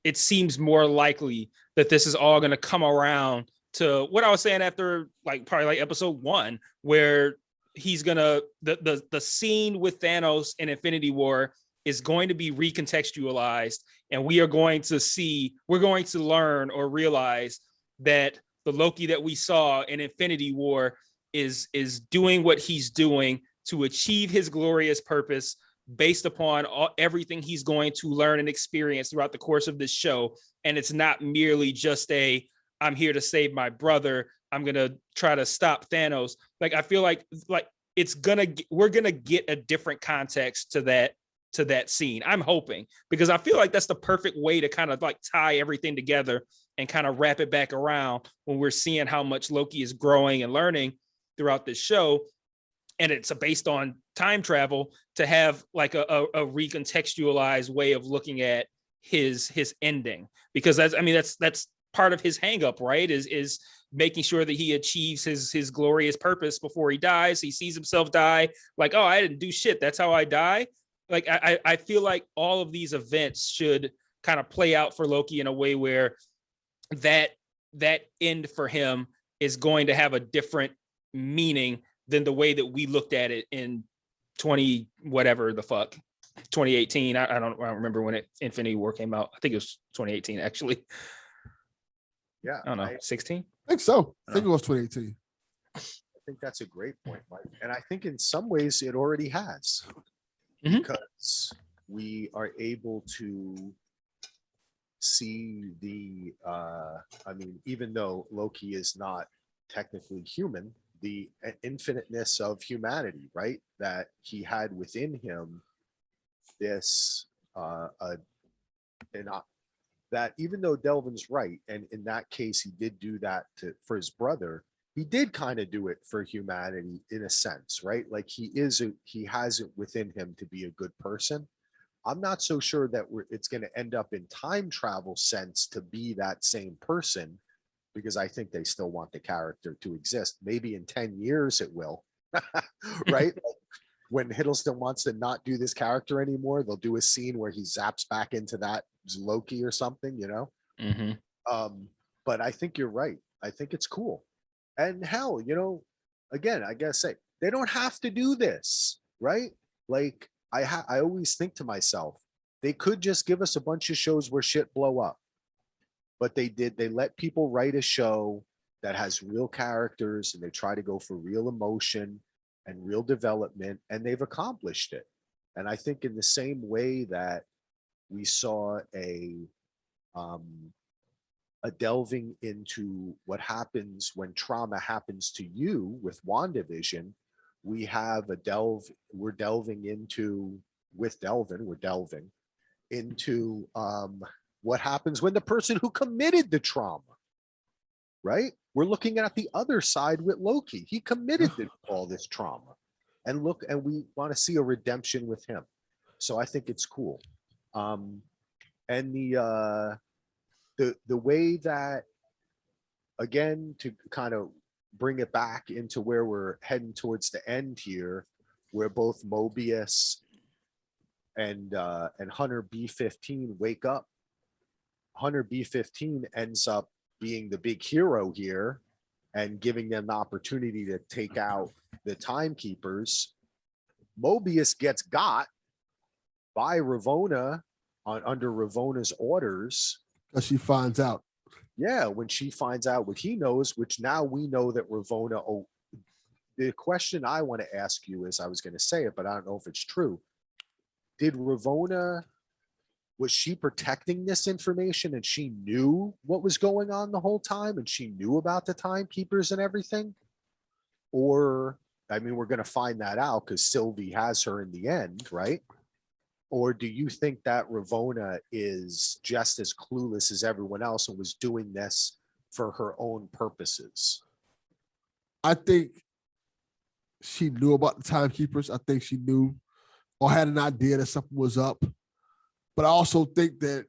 it seems more likely that this is all going to come around to what I was saying after probably like episode 1, where he's gonna the scene with Thanos in Infinity War is going to be recontextualized, and we're going to learn or realize that the Loki that we saw in Infinity War is doing what he's doing to achieve his glorious purpose based upon everything he's going to learn and experience throughout the course of this show. And it's not merely just I'm here to save my brother, I'm going to try to stop Thanos. I feel like we're going to get a different context to that scene. I'm hoping, because I feel like that's the perfect way to kind of tie everything together and kind of wrap it back around when we're seeing how much Loki is growing and learning throughout this show. And it's based on time travel, to have a recontextualized way of looking at his ending, because that's part of his hang up, right? Is making sure that he achieves his glorious purpose before he dies. He sees himself die, oh, I didn't do shit, that's how I die. I feel like all of these events should kind of play out for Loki in a way where that end for him is going to have a different meaning than the way that we looked at it in 2018. I don't remember when Infinity War came out. I think it was 2018 actually. Yeah, I don't know, 16. I think so. I think it was 2018. I think that's a great point, Mike. And I think in some ways it already has, because we are able to see even though Loki is not technically human, the infiniteness of humanity, right? That he had within him this, that even though Delvin's right, and in that case, he did do that for his brother, he did kind of do it for humanity in a sense, right? He has it within him to be a good person. I'm not so sure that it's going to end up in time travel sense to be that same person, because I think they still want the character to exist. Maybe in 10 years it will, right? When Hiddleston wants to not do this character anymore, they'll do a scene where he zaps back into that Loki or something, But I think you're right. I think it's cool. And hell, again, I gotta say, they don't have to do this, right? I always think to myself, they could just give us a bunch of shows where shit blow up. But they let people write a show that has real characters, and they try to go for real emotion and real development, and they've accomplished it. And I think in the same way that we saw a delving into what happens when trauma happens to you with WandaVision, we're delving into what happens when the person who committed the trauma, right? We're looking at the other side with Loki. He committed all this trauma, and we want to see a redemption with him. So I think it's cool. And the way that, again, to kind of bring it back into where we're heading towards the end here, where both Mobius and Hunter B-15 wake up. Hunter B-15 ends up being the big hero here and giving them the opportunity to take out the timekeepers. Mobius gets got by Ravonna under Ravona's orders. Because she finds out. Yeah, when she finds out what he knows, which now we know that Ravonna. The question I want to ask you is, I was going to say it, but I don't know if it's true. Did Ravonna, was she protecting this information, and she knew what was going on the whole time, and she knew about the timekeepers and everything? Or, we're going to find that out because Sylvie has her in the end, right? Or do you think that Ravona is just as clueless as everyone else and was doing this for her own purposes? I think she knew about the timekeepers. I think she knew or had an idea that something was up. But I also think that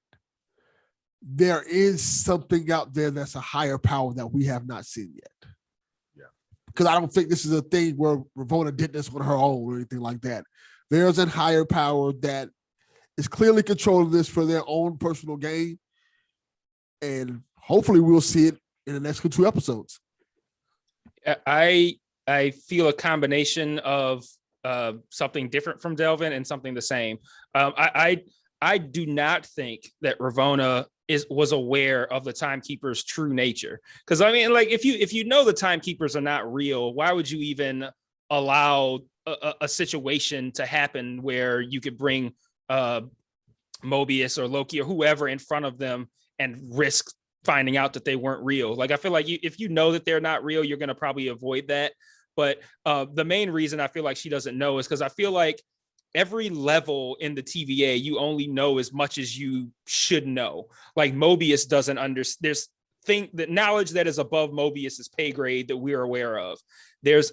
there is something out there that's a higher power that we have not seen yet. Yeah. Because I don't think this is a thing where Ravona did this on her own or anything like that. There's a higher power that is clearly controlling this for their own personal gain. And hopefully we'll see it in the next 2 episodes. I feel a combination of something different from Delvin and something the same. I do not think that Ravona was aware of the timekeeper's true nature. Because I mean, like, if you know the timekeepers are not real, why would you even allow a situation to happen where you could bring Mobius or Loki or whoever in front of them and risk finding out that they weren't real? Like, I feel like if you know that they're not real, you're going to probably avoid that. But the main reason I feel like she doesn't know is because I feel like every level in the TVA, you only know as much as you should know. Like, Mobius doesn't understand. There's the knowledge that is above Mobius's pay grade that we're aware of.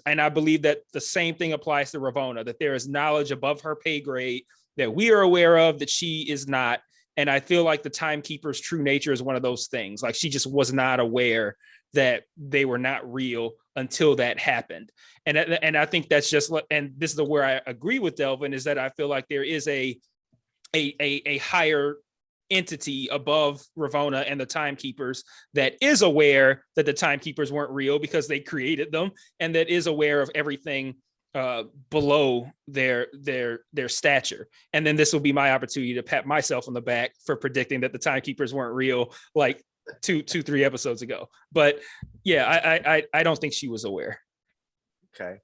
And I believe that the same thing applies to Ravona, that there is knowledge above her pay grade that we are aware of that she is not. And I feel like the timekeeper's true nature is one of those things. Like, she just was not aware that they were not real until that happened. And I think that's just, and this is where I agree with Delvin, is that I feel like there is a higher entity above Ravona and the timekeepers that is aware that the timekeepers weren't real because they created them, and that is aware of everything below their stature. And then this will be my opportunity to pat myself on the back for predicting that the timekeepers weren't real, like 3 episodes ago. But yeah, I don't think she was aware. Okay.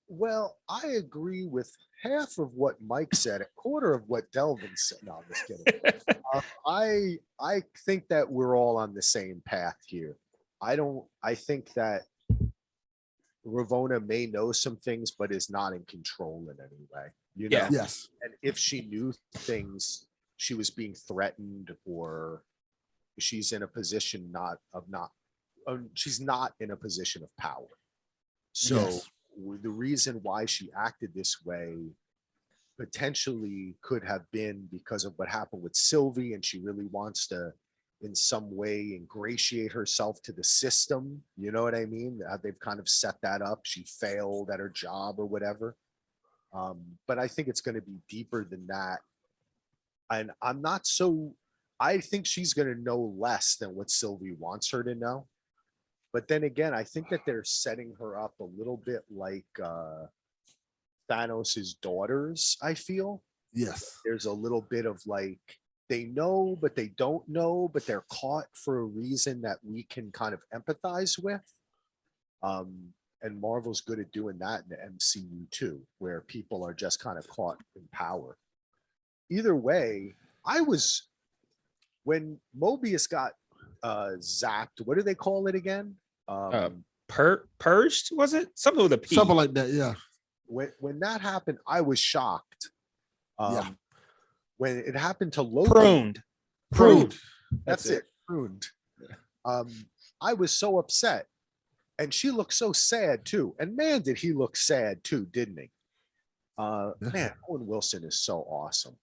Well, I agree with half of what Mike said, a quarter of what Delvin said. No, I'm just kidding. I think that we're all on the same path here. I think that Ravona may know some things, but is not in control in any way. You know? Yeah. Yes. And if she knew things, she was being threatened, or she's in a position she's not in a position of power. So Yes. the reason why she acted this way potentially could have been because of what happened with Sylvie, and she really wants to in some way ingratiate herself to the system. You know what I mean? They've kind of set that up. She failed at her job or whatever. But I think it's going to be deeper than that. And I think she's going to know less than what Sylvie wants her to know. But then again, I think that they're setting her up a little bit like Thanos's daughters, I feel. Yes. There's a little bit of like, they know, but they don't know, but they're caught for a reason that we can kind of empathize with. And Marvel's good at doing that in the MCU too, where people are just kind of caught in power. Either way, when Mobius got zapped, what do they call it again? Purged, was it? Something with a P. Something like that, yeah. When that happened, I was shocked. Yeah. When it happened to Loki, Pruned. That's it. Pruned. I was so upset, and she looked so sad too. And man, did he look sad too, didn't he? Man, Owen Wilson is so awesome.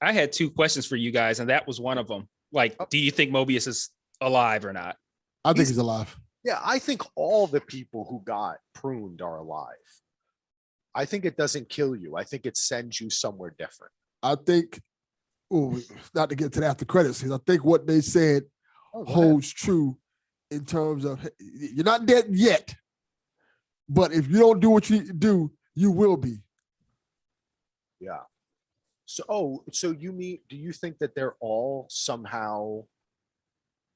I had 2 questions for you guys, and that was one of them. Like, do you think Mobius is alive or not? I think he's alive. Yeah, I think all the people who got pruned are alive. I think it doesn't kill you. I think it sends you somewhere different. I think, not to get to the after credits, I think what they said Go ahead. holds true in terms of you're not dead yet, but if you don't do what you do, you will be. Yeah. So do you think that they're all somehow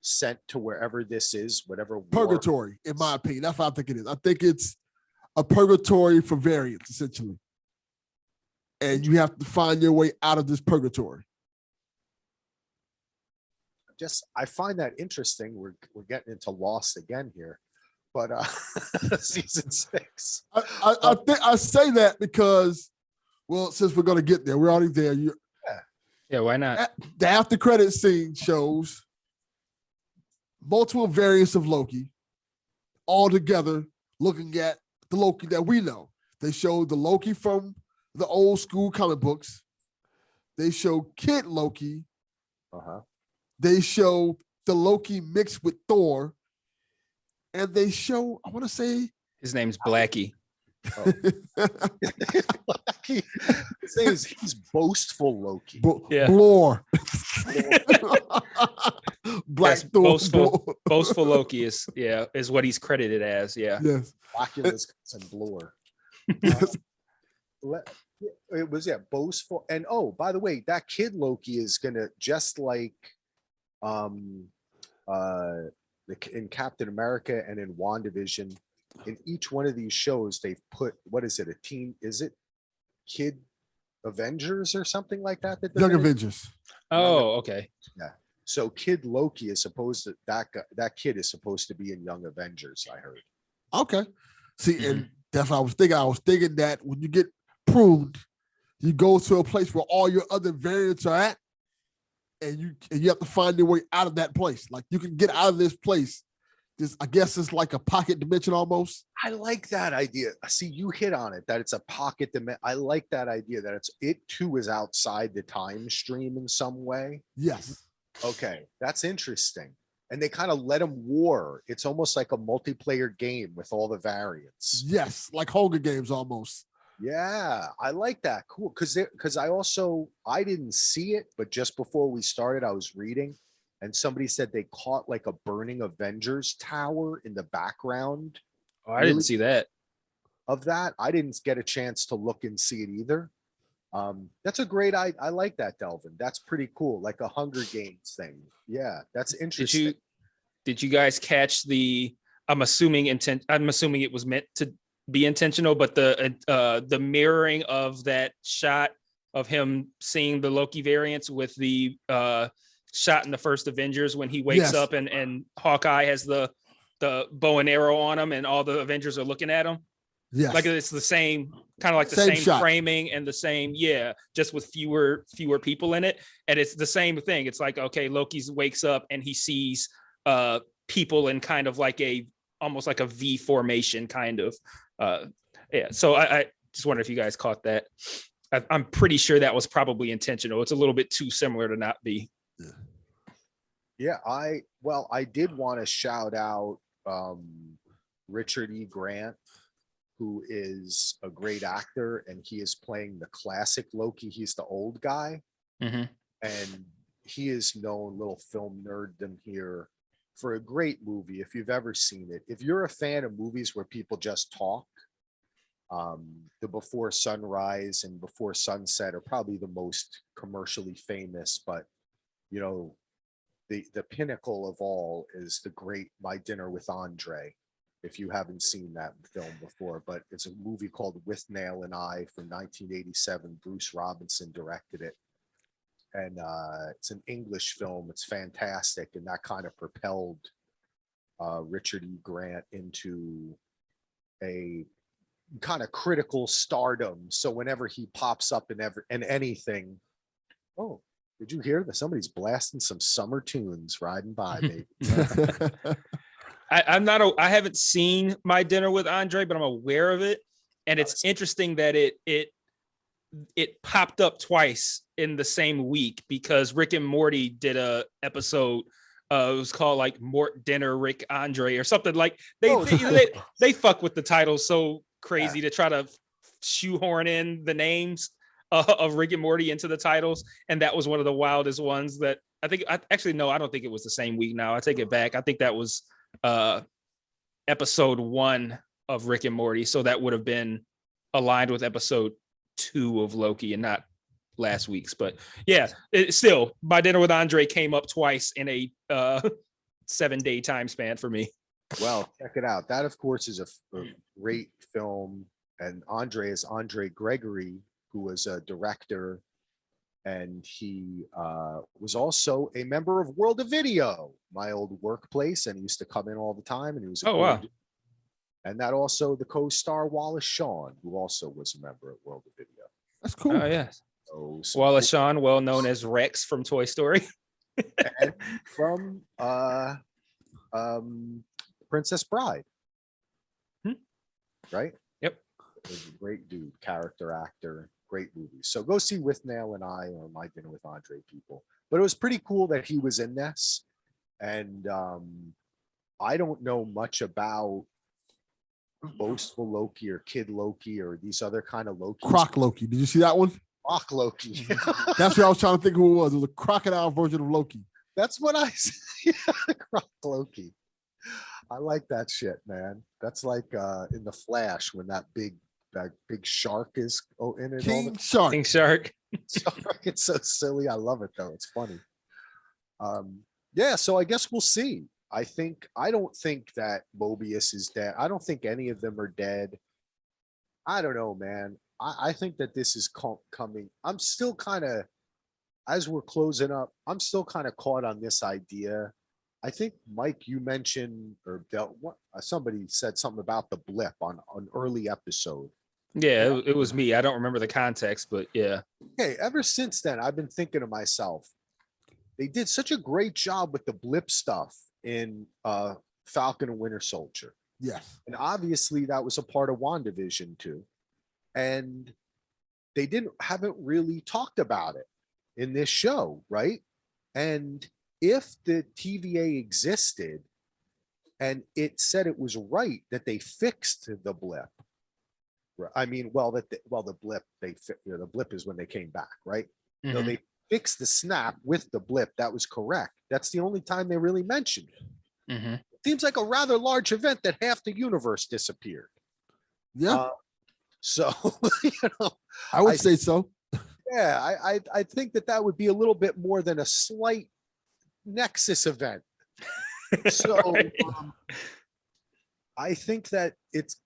sent to wherever this is, whatever Purgatory, in my opinion. That's what I think it is. I think it's a purgatory for variants, essentially. And you have to find your way out of this purgatory. I find that interesting. We're getting into Lost again here, but season 6. I think I say that because, well, since we're going to get there, we're already there. Yeah, why not? The after credit scene shows multiple variants of Loki all together looking at the Loki that we know. They showed the Loki from the old school comic books. They show Kid Loki. They show the Loki mixed with Thor. And they show, I want to say, His name's Blackie. Oh. His name is he's boastful Loki. Yeah. Blore. Black Yes, Thor. boastful Loki is what he's credited as. Yeah. Yes. Blackula's and Blore. Yes. It was boastful. And oh, by the way, that Kid Loki is gonna just like in Captain America and in WandaVision, in each one of these shows, they've put is it Kid Avengers or something like that? Young Avengers. Oh, okay. Yeah. So Kid Loki is supposed to that kid is supposed to be in Young Avengers, I heard. Okay. See, and that's what I was thinking. I was thinking that when you get pruned, you go to a place where all your other variants are at, and you have to find your way out of that place. Like you can get out of this place. I guess it's like a pocket dimension almost. I like that idea. See, you hit on it, that it's a pocket dimension. I like that idea that it too is outside the time stream in some way. Yes. Okay, that's interesting. And they kind of let them war. It's almost like a multiplayer game with all the variants. Yes, like Hunger Games almost. Yeah, I like that. Cool. Because I didn't see it, but just before we started, I was reading, and somebody said they caught like a burning Avengers tower in the background. Oh, I didn't see that. Of that. I didn't get a chance to look and see it either. That's a great I like that, Delvin. That's pretty cool, like a Hunger Games thing. Yeah, that's interesting. Did you guys catch I'm assuming it was meant to be intentional, but the mirroring of that shot of him seeing the Loki variants with the shot in the first Avengers when he wakes up and Hawkeye has the bow and arrow on him and all the Avengers are looking at him. Yes. Like it's the same, kind of like the same framing and the same, just with fewer people in it. And it's the same thing. It's like, okay, Loki wakes up and he sees people in kind of like almost like a V formation kind of. So I just wonder if you guys caught that. I'm pretty sure that was probably intentional. It's a little bit too similar to not be. Yeah, I did want to shout out Richard E. Grant, who is a great actor, and he is playing the classic Loki. He's the old guy, and he is known, little film nerddom here, for a great movie. If you've ever seen it, if you're a fan of movies where people just talk, the Before Sunrise and Before Sunset are probably the most commercially famous, but you know, the pinnacle of all is the great My Dinner with Andre. If you haven't seen that film before, but it's a movie called With Nail and I from 1987. Bruce Robinson directed it. And it's an English film. It's fantastic. And that kind of propelled Richard E. Grant into a kind of critical stardom. So whenever he pops up in anything, oh, did you hear that somebody's blasting some summer tunes riding by me? I haven't seen My Dinner with Andre, but I'm aware of it. And it's interesting that it popped up twice in the same week because Rick and Morty did a episode. It was called like Mort Dinner Rick Andre or something. Like they fuck with the title so crazy to try to shoehorn in the names of Rick and Morty into the titles. And that was one of the wildest ones that I don't think it was the same week. Now I take it back. I think that was episode 1 of Rick and Morty, so that would have been aligned with episode 2 of Loki and not last week's. But still, My Dinner with Andre came up twice in a 7-day time span for me. Well, check it out. That of course is a great film, and Andre is Andre Gregory, who was a director, and he was also a member of World of Video, my old workplace, and he used to come in all the time, and he was wow. And that also the co-star Wallace Shawn, who also was a member of World of Video. That's cool. Oh yes. So some Wallace Shawn, well known as Rex from Toy Story. and from Princess Bride, Hmm. right? Yep. Was a great dude, character actor, great movie. So go see With Nail and I or My Dinner with Andre, people. But it was pretty cool that he was in this. And I don't know much about Boastful Loki or Kid Loki or these other kind of Lokis. Croc Loki. Did you see that one? Croc Loki. That's what I was trying to think who it was. It was a crocodile version of Loki. That's what I said. Yeah, Croc Loki. I like that shit, man. That's like in the Flash when that big shark is in it. King Shark. King Shark. It's so silly. I love it though. It's funny. Yeah, so I guess we'll see. I don't think that Mobius is dead. I don't think any of them are dead. I don't know, man. I think that this is coming. I'm still kind of, as we're closing up, I'm still kind of caught on this idea. I think Mike, you mentioned somebody said something about the blip on an early episode. Yeah, it was me. I don't remember the context, but yeah. Okay, ever since then, I've been thinking to myself, they did such a great job with the blip stuff in Falcon and Winter Soldier. Yes. And obviously that was a part of WandaVision too. And they haven't really talked about it in this show, right? And if the TVA existed and it said it was right that they fixed the blip, I mean, the blip, the blip is when they came back, right? Mhm. No, they fixed the snap with the blip. That was correct. That's the only time they really mentioned it. Mhm. Seems like a rather large event that half the universe disappeared. Yeah, So, I would say so. yeah, I think that would be a little bit more than a slight Nexus event. So Right. I think that it's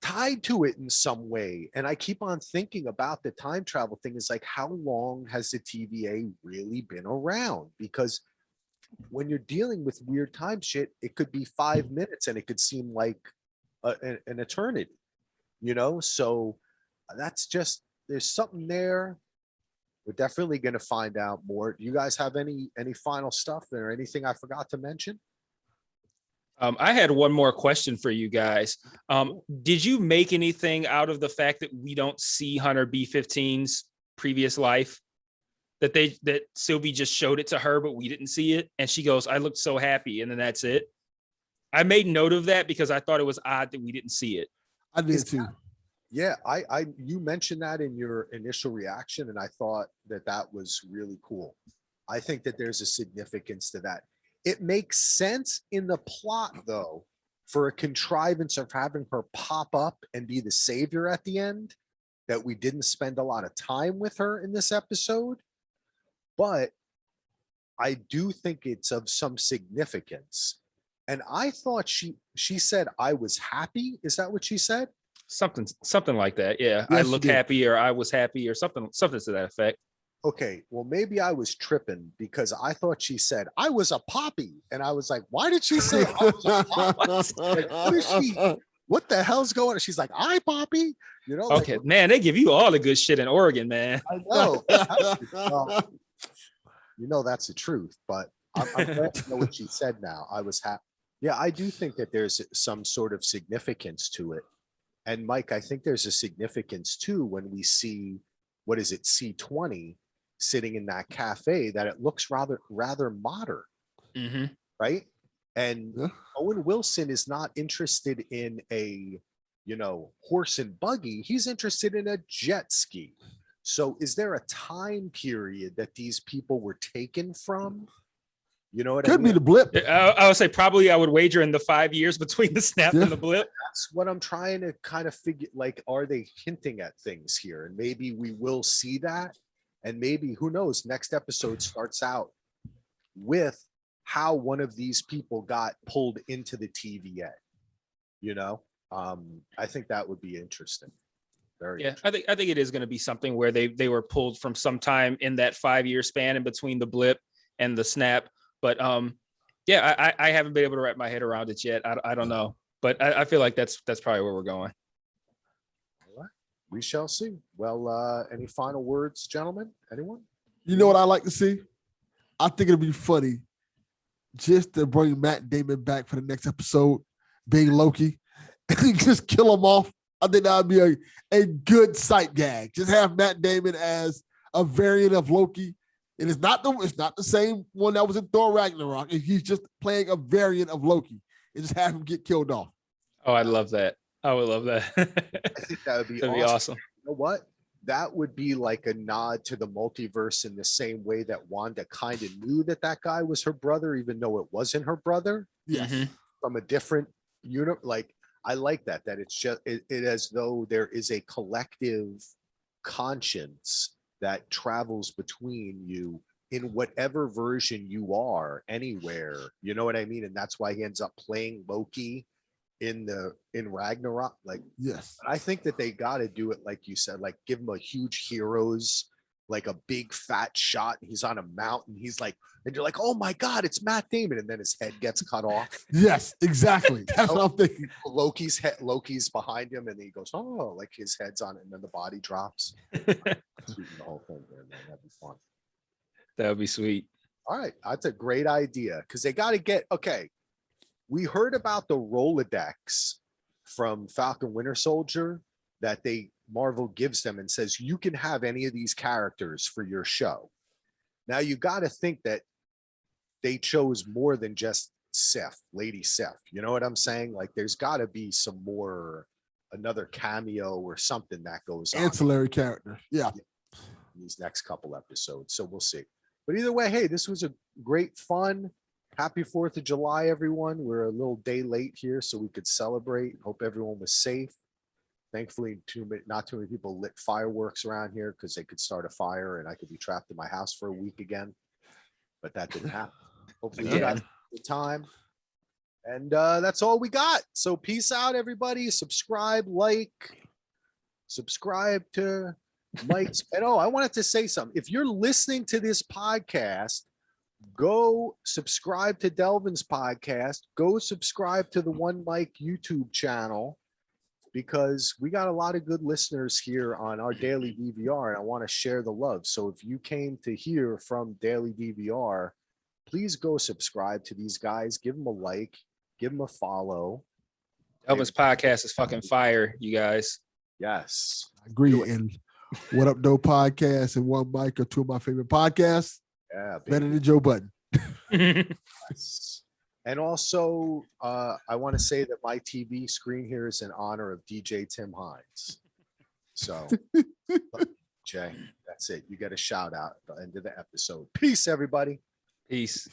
tied to it in some way. And I keep on thinking about the time travel thing is like, how long has the TVA really been around? Because when you're dealing with weird time shit, it could be 5 minutes and it could seem like an eternity, So that's just, there's something there. We're definitely going to find out more. Do you guys have any final stuff or anything I forgot to mention? I had one more question for you guys. Did you make anything out of the fact that we don't see Hunter B-15's previous life? That Sylvie just showed it to her, but we didn't see it. And she goes, I looked so happy. And then that's it. I made note of that because I thought it was odd that we didn't see it. I did too. Yeah, you mentioned that in your initial reaction, and I thought that was really cool. I think that there's a significance to that. It makes sense in the plot, though, for a contrivance of having her pop up and be the savior at the end, that we didn't spend a lot of time with her in this episode. But I do think it's of some significance. And I thought she said, I was happy. Is that what she said? Something like that. Yeah. Yes, I she look did. happy or I was happy or something to that effect. Okay, well, maybe I was tripping because I thought she said, I was a poppy. And I was like, why did she say I was a poppy? Like, what is she? What the hell's going on? She's like, I poppy. Okay, man, they give you all the good shit in Oregon, man. I know. Well, that's the truth, but I'm glad to know what she said now. I was happy. Yeah, I do think that there's some sort of significance to it. And Mike, I think there's a significance too when we see, what is it, C20 sitting in that cafe, that it looks rather modern, Mm-hmm. right? And Yeah. Owen Wilson is not interested in a, horse and buggy. He's interested in a jet ski. So is there a time period that these people were taken from? You know what I Could mean? be the blip. I would say probably I would wager in the 5 years between the snap Yeah. and the blip. That's what I'm trying to kind of figure, like, are they hinting at things here? And maybe we will see that. And maybe, who knows, next episode starts out with how one of these people got pulled into the TVA. I think that would be interesting. Very Yeah, interesting. I think it is going to be something where they were pulled from some time in that 5-year span in between the blip and the snap. But yeah, I haven't been able to wrap my head around it yet. I don't know, but I feel like that's probably where we're going. All right. we shall see. Well, any final words, gentlemen? Anyone? You know what I like to see? I think it'd be funny just to bring Matt Damon back for the next episode, being Loki, and just kill him off. I think that would be a good sight gag. Just have Matt Damon as a variant of Loki. And it's not the same one that was in Thor Ragnarok. He's just playing a variant of Loki and just have him get killed off. Oh, I'd love that. I would love that. I think that would be That'd awesome. be awesome. You know what? That would be like a nod to the multiverse in the same way that Wanda kind of knew that that guy was her brother, even though it wasn't her brother. Yes. Mhm. From a different unit. Like, I like that it's just it as though there is a collective conscience that travels between you in whatever version you are anywhere. You know what I mean? And that's why he ends up playing Loki in Ragnarok. Like, Yes. I think that they got to do it like you said, like give him a huge heroes, like a big fat shot. He's on a mountain. He's like, and you're like, oh my God, it's Matt Damon. And then his head gets cut off. Yes, exactly. That's what I'm thinking. Loki's behind him, and he goes, oh, like his head's on it, and then the body drops. Sweeten the whole thing there, man. That'd be fun. That would be sweet. All right, that's a great idea because they got to get okay. We heard about the Rolodex from Falcon Winter Soldier that Marvel gives them and says you can have any of these characters for your show. Now you got to think that they chose more than just Sif, Lady Sif. You know what I'm saying? Like there's got to be some more, another cameo or something that goes on. Ancillary character. Yeah. In these next couple episodes. So we'll see. But either way, hey, this was a great fun. Happy 4th of July, everyone. We're a little day late here so we could celebrate. Hope everyone was safe. Thankfully, not too many people lit fireworks around here because they could start a fire and I could be trapped in my house for a week again. But that didn't happen. Hopefully you guys had a good time. And that's all we got. So peace out, everybody. Subscribe, like, subscribe to Mike's. And I wanted to say something. If you're listening to this podcast, go subscribe to Delvin's podcast. Go subscribe to the One Mike YouTube channel because we got a lot of good listeners here on our daily DVR, and I want to share the love. So if you came to hear from Daily DVR, please go subscribe to these guys. Give them a like. Give them a follow. Elvis podcast is fucking fire, you guys. Yes. I agree. And What Up Doe podcast and One Mic are two of my favorite podcasts. Yeah. Better than Joe Budden. Yes. And also, I want to say that my TV screen here is in honor of DJ Tim Hines. So, Jay, that's it. You get a shout out at the end of the episode. Peace, everybody. Peace.